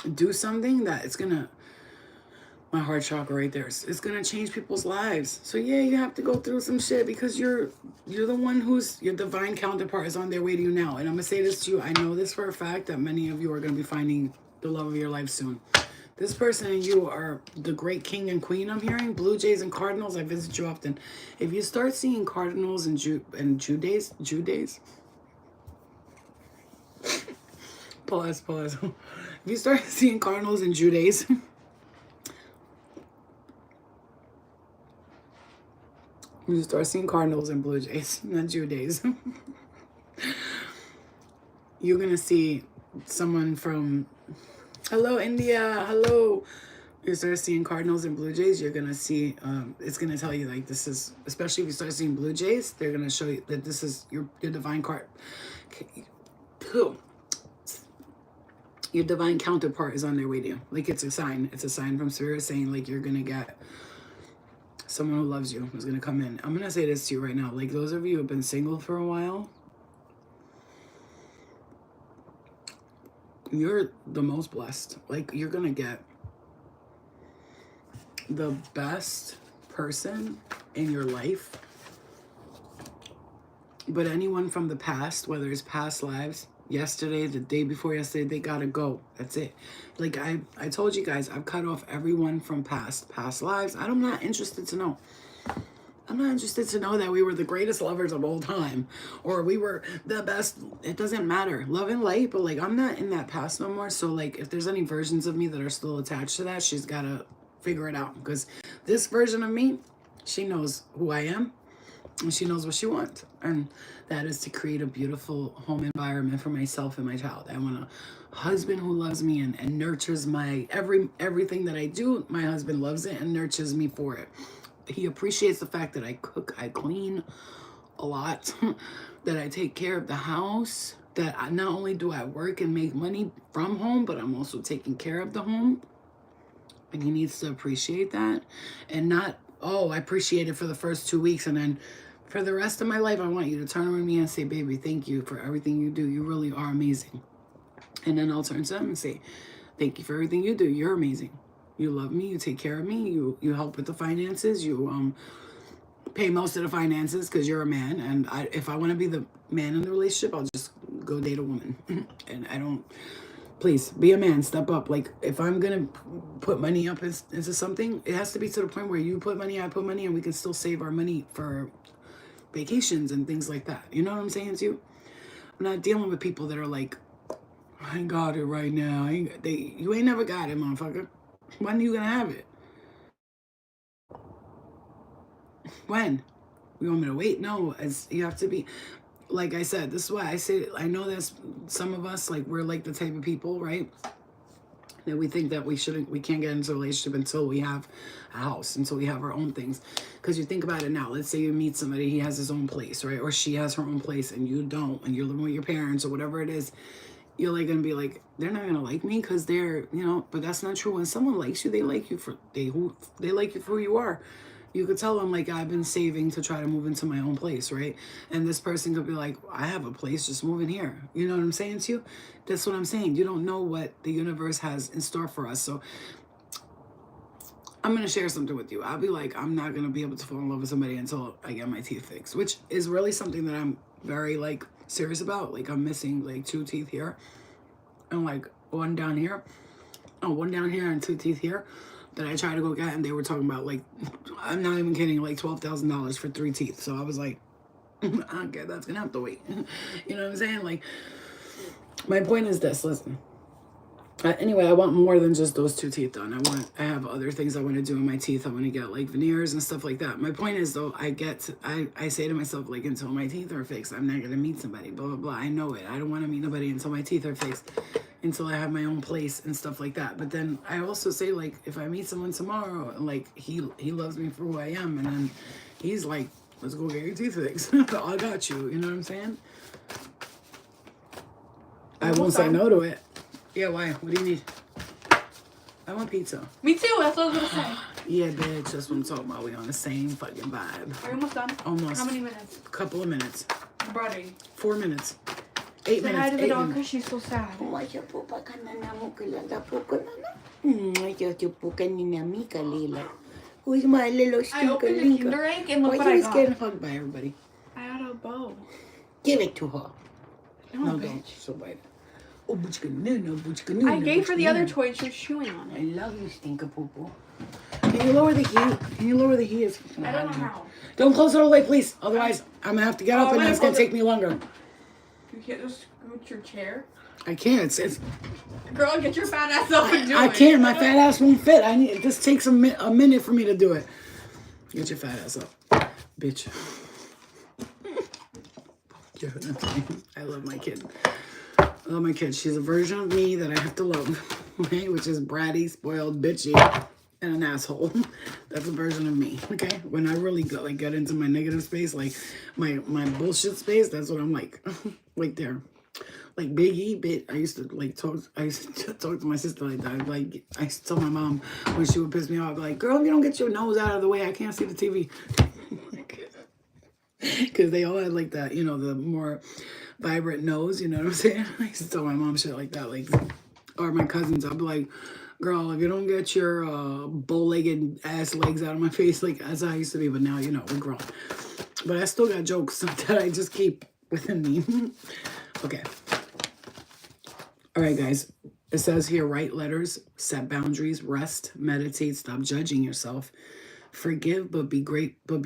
do something that it's going to, my heart chakra right there, it's going to change people's lives. So yeah, you have to go through some shit, because you're the one who's, your divine counterpart is on their way to you now. And I'm going to say this to you, I know this for a fact, that many of you are going to be finding the love of your life soon. This person and you are the great king and queen, I'm hearing. Blue Jays and Cardinals, I visit you often. If you start seeing Cardinals and Judays, pause. If you start seeing Cardinals and Judays, you start seeing Cardinals and Blue Jays, not Judays. You're going to see someone from, hello, India, hello. You start seeing Cardinals and Blue Jays, you're going to see, it's going to tell you, like, this is, especially if you start seeing Blue Jays, they're going to show you that this is your divine card. Your divine counterpart is on their way to you. Like, it's a sign. It's a sign from Spirit saying, like, you're going to get someone who loves you, who's going to come in. I'm going to say this to you right now. Like, those of you who have been single for a while, you're the most blessed. Like, you're going to get the best person in your life. But anyone from the past, whether it's past lives, yesterday, the day before yesterday, they gotta go. That's it. Like I told you guys, I've cut off everyone from past lives. I'm not interested to know. I'm not interested to know that we were the greatest lovers of all time, or we were the best. It doesn't matter. Love and light, but like, I'm not in that past no more. So like, if there's any versions of me that are still attached to that, she's gotta figure it out, because this version of me, she knows who I am and she knows what she wants, and that is to create a beautiful home environment for myself and my child. I want a husband who loves me and nurtures my everything that I do. My husband loves it and nurtures me for it. He appreciates the fact that I cook, I clean a lot, that I take care of the house, that I, not only do I work and make money from home, but I'm also taking care of the home. And he needs to appreciate that, and not, oh, I appreciate it for the first 2 weeks, and then for the rest of my life, I want you to turn around to me and say, baby, thank you for everything you do. You really are amazing. And then I'll turn to him and say, thank you for everything you do. You're amazing. You love me. You take care of me. You help with the finances. You pay most of the finances because you're a man. And if I want to be the man in the relationship, I'll just go date a woman. And I don't... Please, be a man, step up. Like, if I'm going to put money up into something, it has to be to the point where you put money, I put money, and we can still save our money for vacations and things like that. You know what I'm saying to you? I'm not dealing with people that are like, I ain't got it right now. You ain't never got it, motherfucker. When are you going to have it? When? You want me to wait? No, you have to be... Like I said, this is why I say, I know there's some of us, like, we're like the type of people, right? that we think that we can't get into a relationship until we have a house, until we have our own things. Because you think about it now, let's say you meet somebody, he has his own place, right? Or she has her own place and you don't, and you're living with your parents or whatever it is. You're like gonna be like, they're not gonna like me because they're, you know, but that's not true. When someone likes you, they like you for they like you for who you are. You could tell them, like, I've been saving to try to move into my own place, right? And this person could be like, I have a place, just move in here. You know what I'm saying to you? That's what I'm saying. You don't know what the universe has in store for us. So I'm going to share something with you. I'll be like, I'm not going to be able to fall in love with somebody until I get my teeth fixed, which is really something that I'm very, like, serious about. Like, I'm missing, like, 2 teeth here and, like, one down here. Oh, one down here and 2 teeth here that I tried to go get, and they were talking about, like, I'm not even kidding, like $12,000 for 3 teeth. So I was like, okay, that's gonna have to wait. You know what I'm saying? Like, my point is this, listen. Anyway, I want more than just those 2 teeth done. I have other things I want to do in my teeth. I want to get, like, veneers and stuff like that. My point is, though, I say to myself, like, until my teeth are fixed, I'm not gonna meet somebody, blah blah blah. I know it. I don't want to meet nobody until my teeth are fixed, until I have my own place and stuff like that. But then I also say, like, if I meet someone tomorrow, like, he loves me for who I am, and then he's like, let's go get your teeth fixed. I got you. You know what I'm saying? I won't say no to it. Yeah, why? What do you need? I want pizza. Me too, that's what I was gonna say. Yeah, bitch, that's what I'm talking about. We on the same fucking vibe. Are you almost done? Almost. How many minutes? A couple of minutes. Brody. 4 minutes. 8 minutes. Say hi to the 8 dog minutes. because she's so sad. Who's my little I opened the Kinder Egg and look what I got. Why are you getting hugged by everybody? I got a bow. Give it to her. No, don't. So bite. Oh, I gave her the other toy and she was chewing on I it. love you, stinker poo poo. Can you lower the heat? Can you lower the heat? I don't know how. Don't close the door, like, please. Otherwise, I'm gonna have to get up and I'm it's gonna take me longer. You can't just scoot your chair. I can't. It's Girl, get your fat ass up and do it. I can't. My fat ass won't fit. This takes a minute for me to do it. Get your fat ass up, bitch. I love my kid. I love my kid. She's a version of me that I have to love, okay? Which is bratty, spoiled, bitchy, and an asshole. That's a version of me, okay? When I really get into my negative space, like my bullshit space, that's what I'm like. Like there. Like Big E, bit. I used to talk to my sister like that. Like, I used to tell my mom when she would piss me off, I'd be like, girl, if you don't get your nose out of the way, I can't see the TV. Because they all had like that, you know, the more vibrant nose, you know what I'm saying? I used to tell my mom shit like that, like, or my cousins, I'd be like, girl, if you don't get your bow-legged ass legs out of my face, like, as I used to be, but now, you know, we're grown. But I still got jokes that I just keep within me. Okay. All right, guys. It says here, write letters, set boundaries, rest, meditate, stop judging yourself, forgive, but be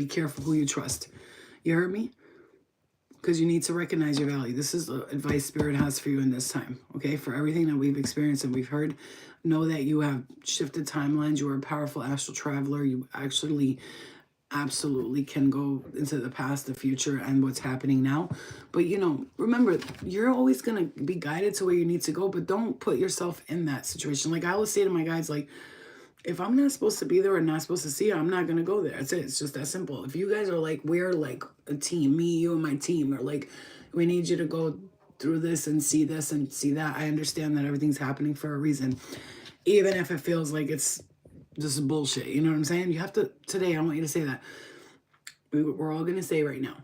careful who you trust. You heard me? Because you need to recognize your value. This is the advice Spirit has for you in this time, okay? For everything that we've experienced and we've heard, know that you have shifted timelines. You are a powerful astral traveler. You actually absolutely can go into the past, the future, and what's happening now. But, you know, remember, you're always going to be guided to where you need to go, but don't put yourself in that situation. Like I always say to my guys, like, if I'm not supposed to be there or not supposed to see you, I'm not going to go there. That's it. It's just that simple. If you guys are like, we're like a team, me, you, and my team, or like, we need you to go through this and see that, I understand that everything's happening for a reason. Even if it feels like it's just bullshit. You know what I'm saying? You have to, today, I want you to say that. We're all going to say right now,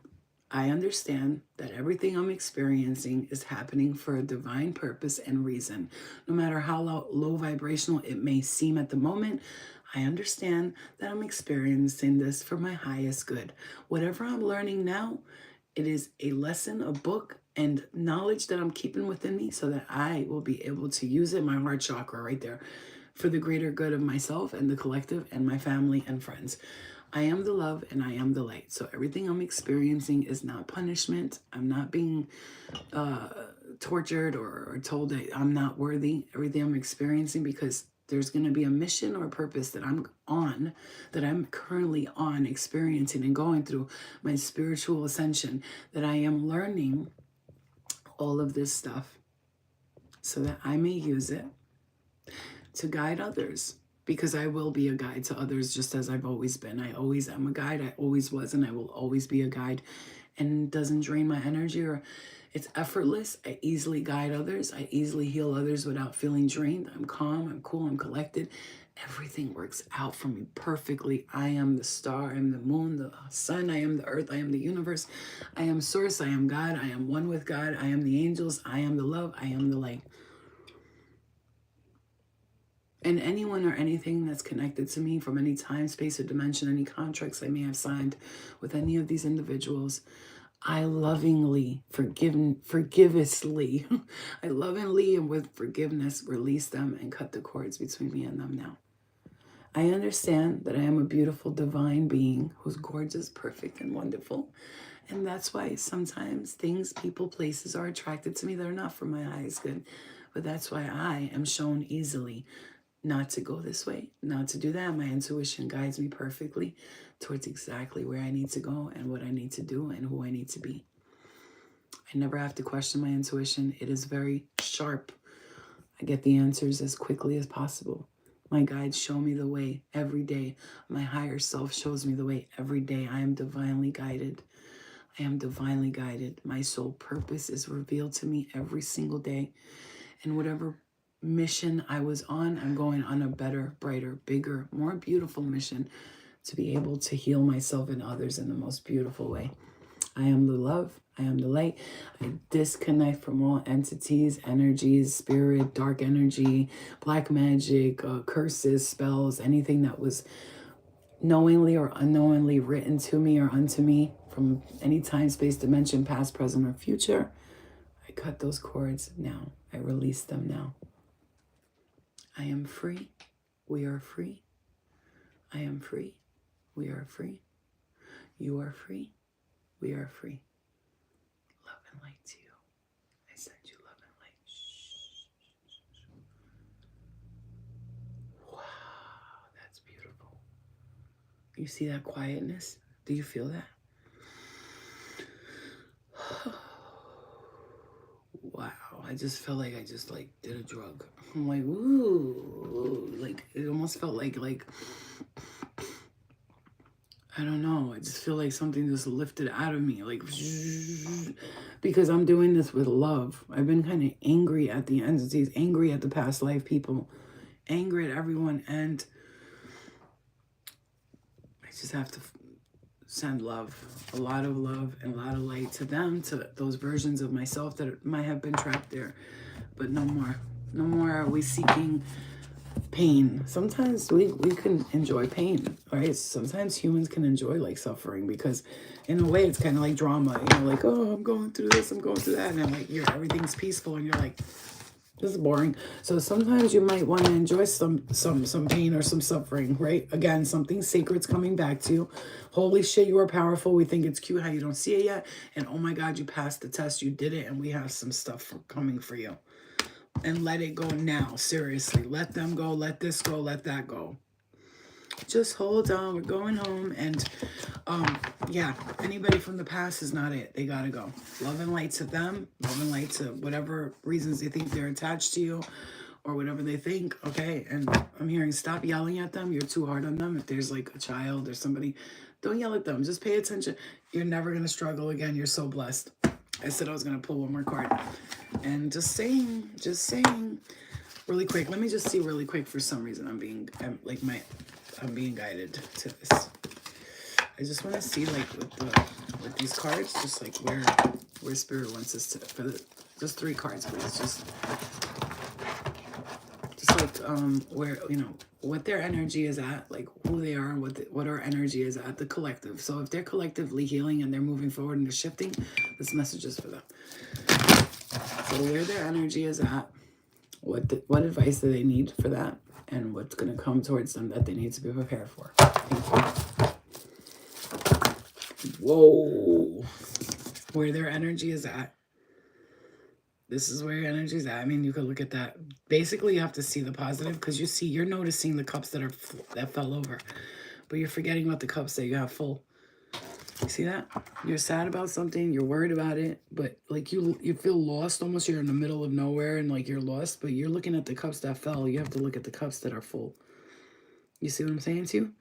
I understand that everything I'm experiencing is happening for a divine purpose and reason. No matter how low vibrational it may seem at the moment, I understand that I'm experiencing this for my highest good. Whatever I'm learning now, it is a lesson, a book, and knowledge that I'm keeping within me so that I will be able to use it, my heart chakra right there, for the greater good of myself and the collective and my family and friends. I am the love and I am the light. So everything I'm experiencing is not punishment. I'm not being tortured or told that I'm not worthy. Everything I'm experiencing, because there's going to be a mission or purpose that I'm on, that I'm currently on, experiencing and going through my spiritual ascension, that I am learning all of this stuff so that I may use it to guide others, because I will be a guide to others just as I've always been. I always am a guide. I always was, and I will always be a guide. And it doesn't drain my energy, or it's effortless. I easily guide others. I easily heal others without feeling drained. I'm calm, I'm cool, I'm collected. Everything works out for me perfectly. I am the star, I am the moon, the sun, I am the earth, I am the universe. I am source, I am God, I am one with God, I am the angels, I am the love, I am the light. And anyone or anything that's connected to me from any time, space, or dimension, any contracts I may have signed with any of these individuals, I lovingly, forgiviously, I lovingly and with forgiveness release them and cut the cords between me and them now. I understand that I am a beautiful divine being who's gorgeous, perfect, and wonderful. And that's why sometimes things, people, places are attracted to me that are not for my highest good. But that's why I am shown easily not to go this way, not to do that. My intuition guides me perfectly towards exactly where I need to go and what I need to do and who I need to be. I never have to question my intuition. It is very sharp. I get the answers as quickly as possible. My guides show me the way every day. My higher self shows me the way every day. I am divinely guided. I am divinely guided. My soul purpose is revealed to me every single day. And whatever mission I was on, I'm going on a better, brighter, bigger, more beautiful mission to be able to heal myself and others in the most beautiful way. I am the love. I am the light. I disconnect from all entities, energies, spirit, dark energy, black magic, curses, spells, anything that was knowingly or unknowingly written to me or unto me from any time, space, dimension, past, present, or future. I cut those cords now. I release them now. I am free. We are free. I am free. We are free. You are free. We are free. Love and light to you. I send you love and light. Wow, that's beautiful. You see that quietness? Do you feel that? Wow, I just felt like I just did a drug. I'm like, ooh, like it almost felt like I don't know. I just feel like something just lifted out of me, like, because I'm doing this with love. I've been kind of angry at the entities, angry at the past life people, angry at everyone, and I just have to send love, a lot of love and a lot of light to them, to those versions of myself that might have been trapped there. But no more. No more are we seeking pain. Sometimes we can enjoy pain, right? Sometimes humans can enjoy like suffering, because in a way it's kind of like drama, you know, like, oh, I'm going through this, I'm going through that, and then like everything's peaceful and you're like, this is boring. So sometimes you might want to enjoy some pain or some suffering, right? Again, something sacred's coming back to you. Holy shit, you are powerful. We think it's cute how you don't see it yet, and oh my God, you passed the test, you did it, and we have some stuff coming for you. And let it go now. Seriously, let them go. Let this go. Let that go. Just hold on. We're going home. And yeah, anybody from the past is not it. They gotta go. Love and light to them. Love and light to whatever reasons they think they're attached to you, or whatever they think. Okay. And I'm hearing, stop yelling at them. You're too hard on them. If there's like a child or somebody, don't yell at them. Just pay attention. You're never gonna struggle again. You're so blessed. I said I was going to pull one more card. And just saying, really quick. Let me just see really quick. For some reason, I'm being guided to this. I just want to see like with these cards, just like where spirit wants us to, just 3 cards, please. Just like where, you know, what their energy is at, like who they are, and what our energy is at, the collective. So if they're collectively healing and they're moving forward and they're shifting, this message is for them. So where their energy is at, what advice do they need for that, and what's going to come towards them that they need to be prepared for. Thank you. Whoa. Where their energy is at. This is where your energy is at. I mean, you could look at that. Basically, you have to see the positive, because you're noticing the cups that fell over, but you're forgetting about the cups that you have full. See that? You're sad about something, you're worried about it, but like you feel lost almost. You're in the middle of nowhere and like you're lost, but you're looking at the cups that fell. You have to look at the cups that are full. You see what I'm saying to you?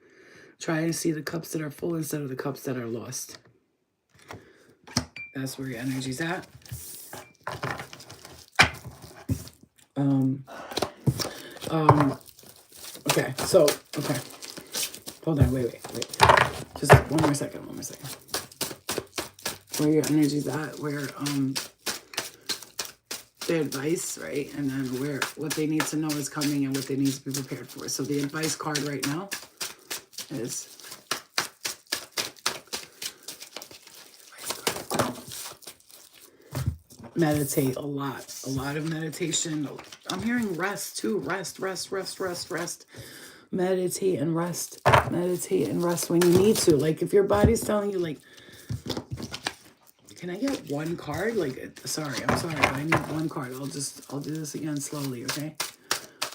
Try to see the cups that are full instead of the cups that are lost. That's where your energy's at. Okay, so, okay. Hold on, wait. Just one more second. Where your energy's at, where, the advice, right? And then what they need to know is coming and what they need to be prepared for. So the advice card right now is meditate a lot of meditation. I'm hearing rest too. Rest. Meditate and rest when you need to. Like if your body's telling you like, can I get one card? Like, I'm sorry, but I need one card. I'll do this again slowly, okay?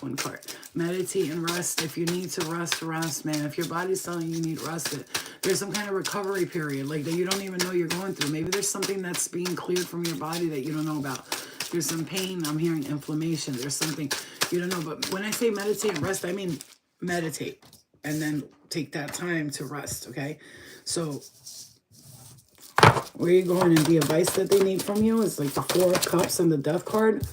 One card. Meditate and rest. If you need to rest, man. If your body's telling you need rest, there's some kind of recovery period, like that you don't even know you're going through. Maybe there's something that's being cleared from your body that you don't know about. There's some pain. I'm hearing inflammation. There's something you don't know. But when I say meditate and rest, I mean meditate and then take that time to rest, okay? So where you're going and the advice that they need from you is like the 4 of Cups and the Death card.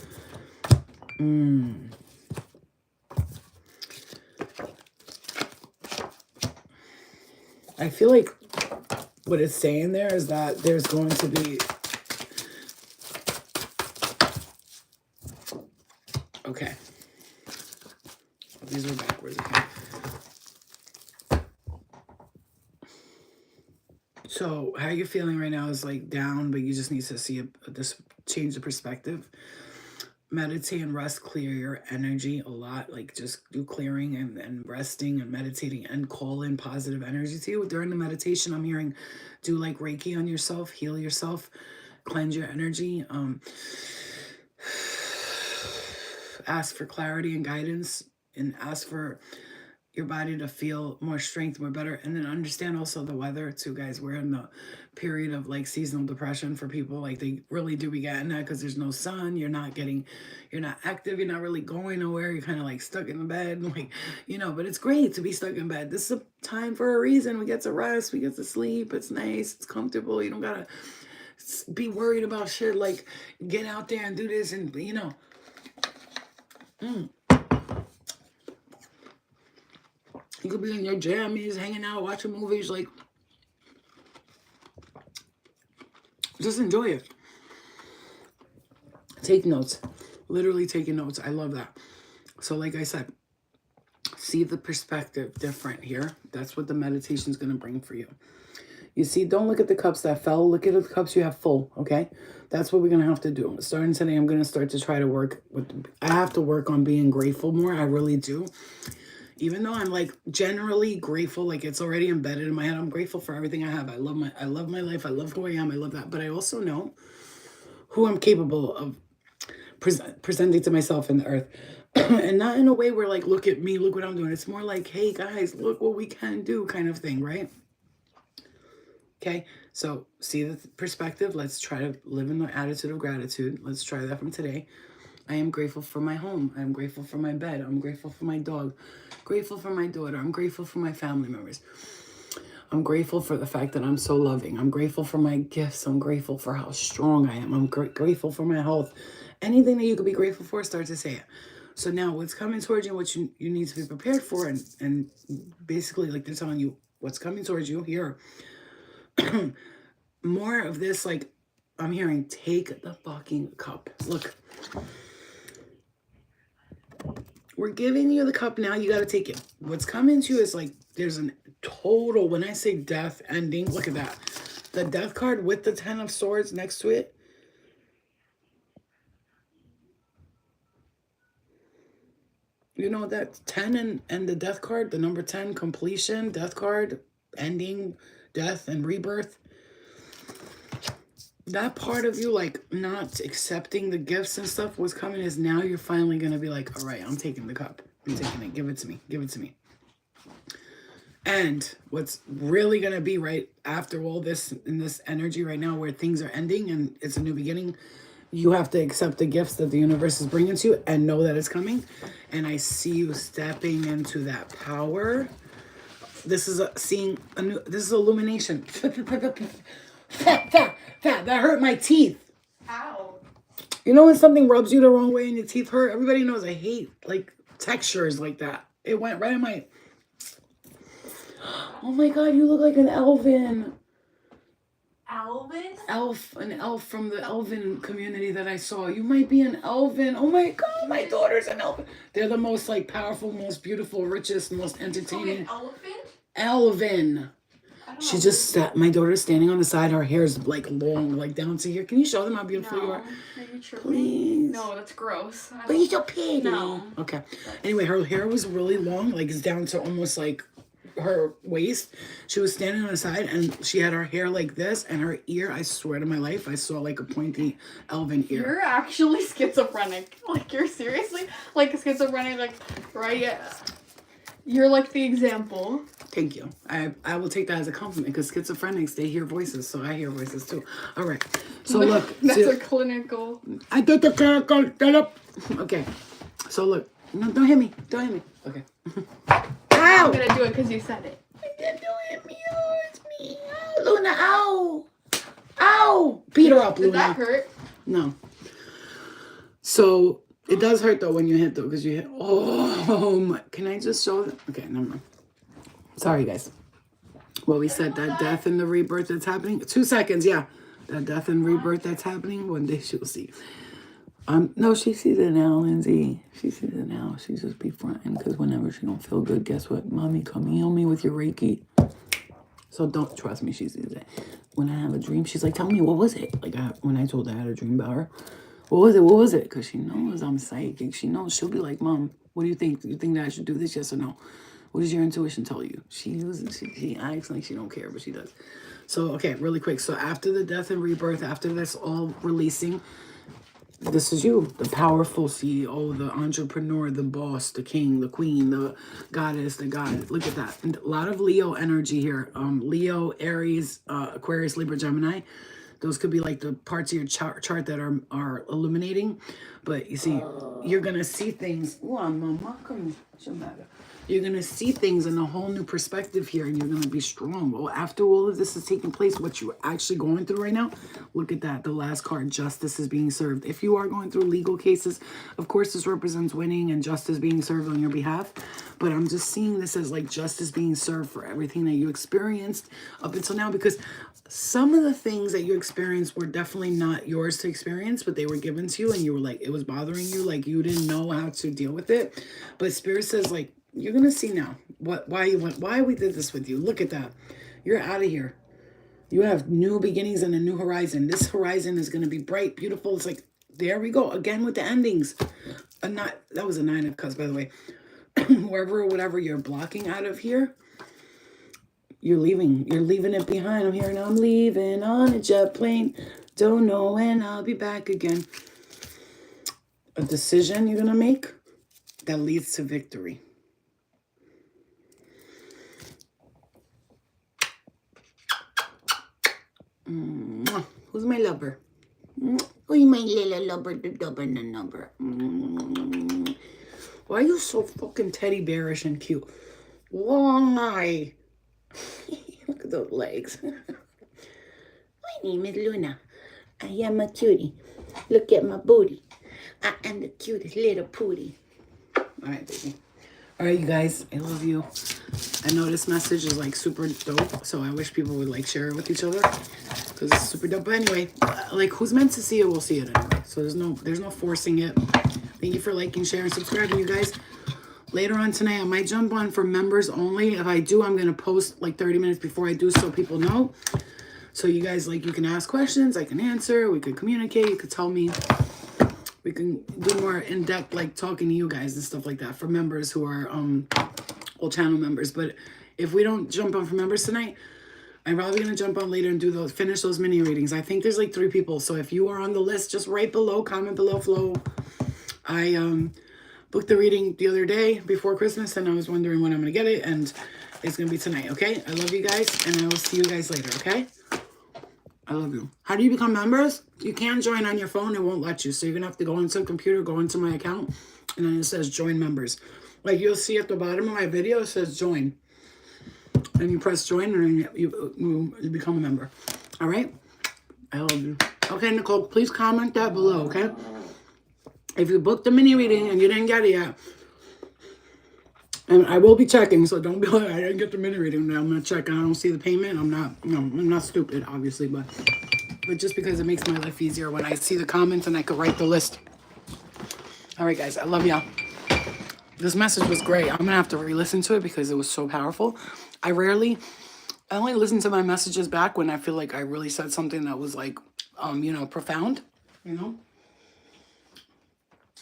I feel like what it's saying there is that there's going to be... Okay. These are backwards, okay? So how you're feeling right now is like down, but you just need to see this change the perspective. Meditate and rest, clear your energy a lot. Like just do clearing and resting and meditating and call in positive energy to you. During the meditation, I'm hearing do like Reiki on yourself, heal yourself, cleanse your energy. Ask for clarity and guidance and ask for your body to feel more strength, more better. And then understand also the weather too, guys. We're in the period of like seasonal depression for people. Like they really do be getting that because there's no sun. You're not active. You're not really going nowhere. You're kind of like stuck in the bed, like, you know, but it's great to be stuck in bed. This is a time for a reason. We get to rest. We get to sleep. It's nice. It's comfortable. You don't gotta be worried about shit. Like get out there and do this and, you know, you could be in your jammies, hanging out, watching movies, like, just enjoy it. Take notes. Literally taking notes. I love that. So like I said, see the perspective different here. That's what the meditation is going to bring for you. You see, don't look at the cups that fell. Look at the cups you have full, okay? That's what we're going to have to do. Starting today, I'm going to start to try to work with... I have to work on being grateful more. I really do. Even though I'm like generally grateful, like it's already embedded in my head. I'm grateful for everything I have. I love my life. I love who I am. I love that. But I also know who I'm capable of presenting to myself in the earth. And not in a way where like, look at me, look what I'm doing. It's more like, hey guys, look what we can do kind of thing, right? Okay, so see the perspective. Let's try to live in the attitude of gratitude. Let's try that from today. I am grateful for my home. I'm grateful for my bed. I'm grateful for my dog. Grateful for my daughter. I'm grateful for my family members. I'm grateful for the fact that I'm so loving. I'm grateful for my gifts. I'm grateful for how strong I am. I'm grateful for my health. Anything that you could be grateful for, start to say it. So now what's coming towards you, what you need to be prepared for, and basically like they're telling you what's coming towards you here. More of this, like I'm hearing, take the fucking cup. Look. We're giving you the cup now. You got to take it. What's coming to you is like there's a total, when I say death ending, look at that. The Death card with the 10 of Swords next to it. You know that 10 and the Death card, the number 10, completion, Death card, ending, death, and rebirth. That part of you, like, not accepting the gifts and stuff was coming is now you're finally going to be like, all right, I'm taking the cup. I'm taking it. Give it to me. Give it to me. And what's really going to be right after all this, in this energy right now where things are ending and it's a new beginning, you have to accept the gifts that the universe is bringing to you and know that it's coming. And I see you stepping into that power. This is this is illumination. That hurt my teeth. Ow. You know when something rubs you the wrong way and your teeth hurt? Everybody knows I hate like textures like that. It went right in my... Oh my God, you look like an elven. An elf from the elven community that I saw. You might be an elven. Oh my God, my daughter's an elven. They're the most like powerful, most beautiful, richest, most entertaining. An elephant? Elven. She just sat, my daughter's standing on the side. Her hair's like long, like down to here. Can you show them how beautiful you are? Please. No, that's gross. But you're so pretty. No. Okay. Anyway, her hair was really long, like it's down to almost like her waist. She was standing on the side and she had her hair like this, and her ear, I swear to my life, I saw like a pointy elven ear. You're actually schizophrenic. Like, you're seriously like schizophrenic, like, right? You're like the example. Thank you. I will take that as a compliment because schizophrenics, they hear voices, so I hear voices too. All right. So look. That's a clinical. I did the clinical. Get up. Okay. So look. No, don't hit me. Don't hit me. Okay. Ow! I'm gonna do it because you said it. Don't hit me. Oh, it's me. Oh, Luna. Ow. Ow. Beat her up, Luna. Did that hurt? No. So it does hurt though when you hit though, because you hit. Oh my. Can I just show them? Okay, never mind. Sorry, guys. Well, we said that death and the rebirth that's happening. 2 seconds, yeah. That death and rebirth that's happening. One day she'll see. No, she sees it now, Lindsay. She sees it now. She just be fronting because whenever she don't feel good, guess what? Mommy, come heal me with your Reiki. So don't trust me. She sees it. When I have a dream, she's like, tell me, what was it? Like when I told her I had a dream about her. What was it? What was it? Because she knows I'm psychic. She knows. She'll be like, Mom, what do you think? Do you think that I should do this? Yes or no? What does your intuition tell you? She acts like she don't care, but she does. So, okay, really quick. So after the death and rebirth, after this all releasing, this is you, the powerful CEO, the entrepreneur, the boss, the king, the queen, the goddess, the god. Look at that. And a lot of Leo energy here. Leo, Aries, Aquarius, Libra, Gemini. Those could be like the parts of your chart that are illuminating. But you see, you're going to see things. Wow, Mama, come here. You're going to see things in a whole new perspective here, and you're going to be strong. Well, after all of this is taking place, what you're actually going through right now, look at that. The last card, justice is being served. If you are going through legal cases, of course, this represents winning and justice being served on your behalf. But I'm just seeing this as like justice being served for everything that you experienced up until now, because some of the things that you experienced were definitely not yours to experience, but they were given to you, and you were like, it was bothering you, like you didn't know how to deal with it. But Spirit says, like, you're gonna see now why we did this with you. Look at that. You're out of here. You have new beginnings and a new horizon. This horizon is gonna be bright, beautiful. It's like, there we go again with the endings. That was a 9 of cups, by the way. Wherever or whatever you're blocking out of here, you're leaving it behind. I'm here and I'm leaving on a jet plane. Don't know when I'll be back again. A decision you're gonna make that leads to victory. Who's my lover? Who's my little lover? The number. Why are you so fucking teddy bearish and cute? Why? Look at those legs. My name is Luna. I am a cutie. Look at my booty. I am the cutest little pootie. All right, baby. All right, you guys. I love you. I know this message is like super dope, so I wish people would like share it with each other because it's super dope. But anyway, like who's meant to see it will see it anyway. So there's no forcing it. Thank you for liking, sharing, subscribing, you guys. Later on tonight, I might jump on for members only. If I do, I'm gonna post like 30 minutes before I do so people know. So you guys, like, you can ask questions, I can answer, we could communicate, you could tell me. We can do more in-depth, like, talking to you guys and stuff like that for members who are all channel members. But if we don't jump on for members tonight, I'm probably going to jump on later and finish those mini readings. I think there's like 3 people. So if you are on the list, just write below, comment below, Flo. I booked the reading the other day before Christmas, and I was wondering when I'm going to get it. And It's going to be tonight, okay? I love you guys, and I will see you guys later, okay? I love you. How do you become members? You can't join on your phone. It won't let you. So you're going to have to go into the computer, go into my account, and then it says join members. Like you'll see at the bottom of my video, it says join. And you press join, and then you become a member. All right? I love you. Okay, Nicole, please comment that below, okay? If you booked the mini reading and you didn't get it yet, and I will be checking, so don't be like, I didn't get the mini reading. Now I'm going to check and I don't see the payment. I'm not stupid, obviously, but just because it makes my life easier when I see the comments and I could write the list. All right, guys, I love y'all. This message was great. I'm going to have to re-listen to it because it was so powerful. I only listen to my messages back when I feel like I really said something that was like, profound, And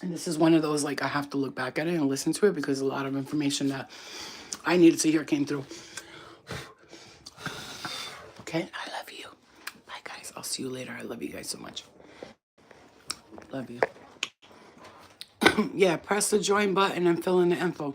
this is one of those, like, I have to look back at it and listen to it because a lot of information that I needed to hear came through. Okay, I love you. Bye, guys. I'll see you later. I love you guys so much. Love you. Yeah, press the join button and fill in the info.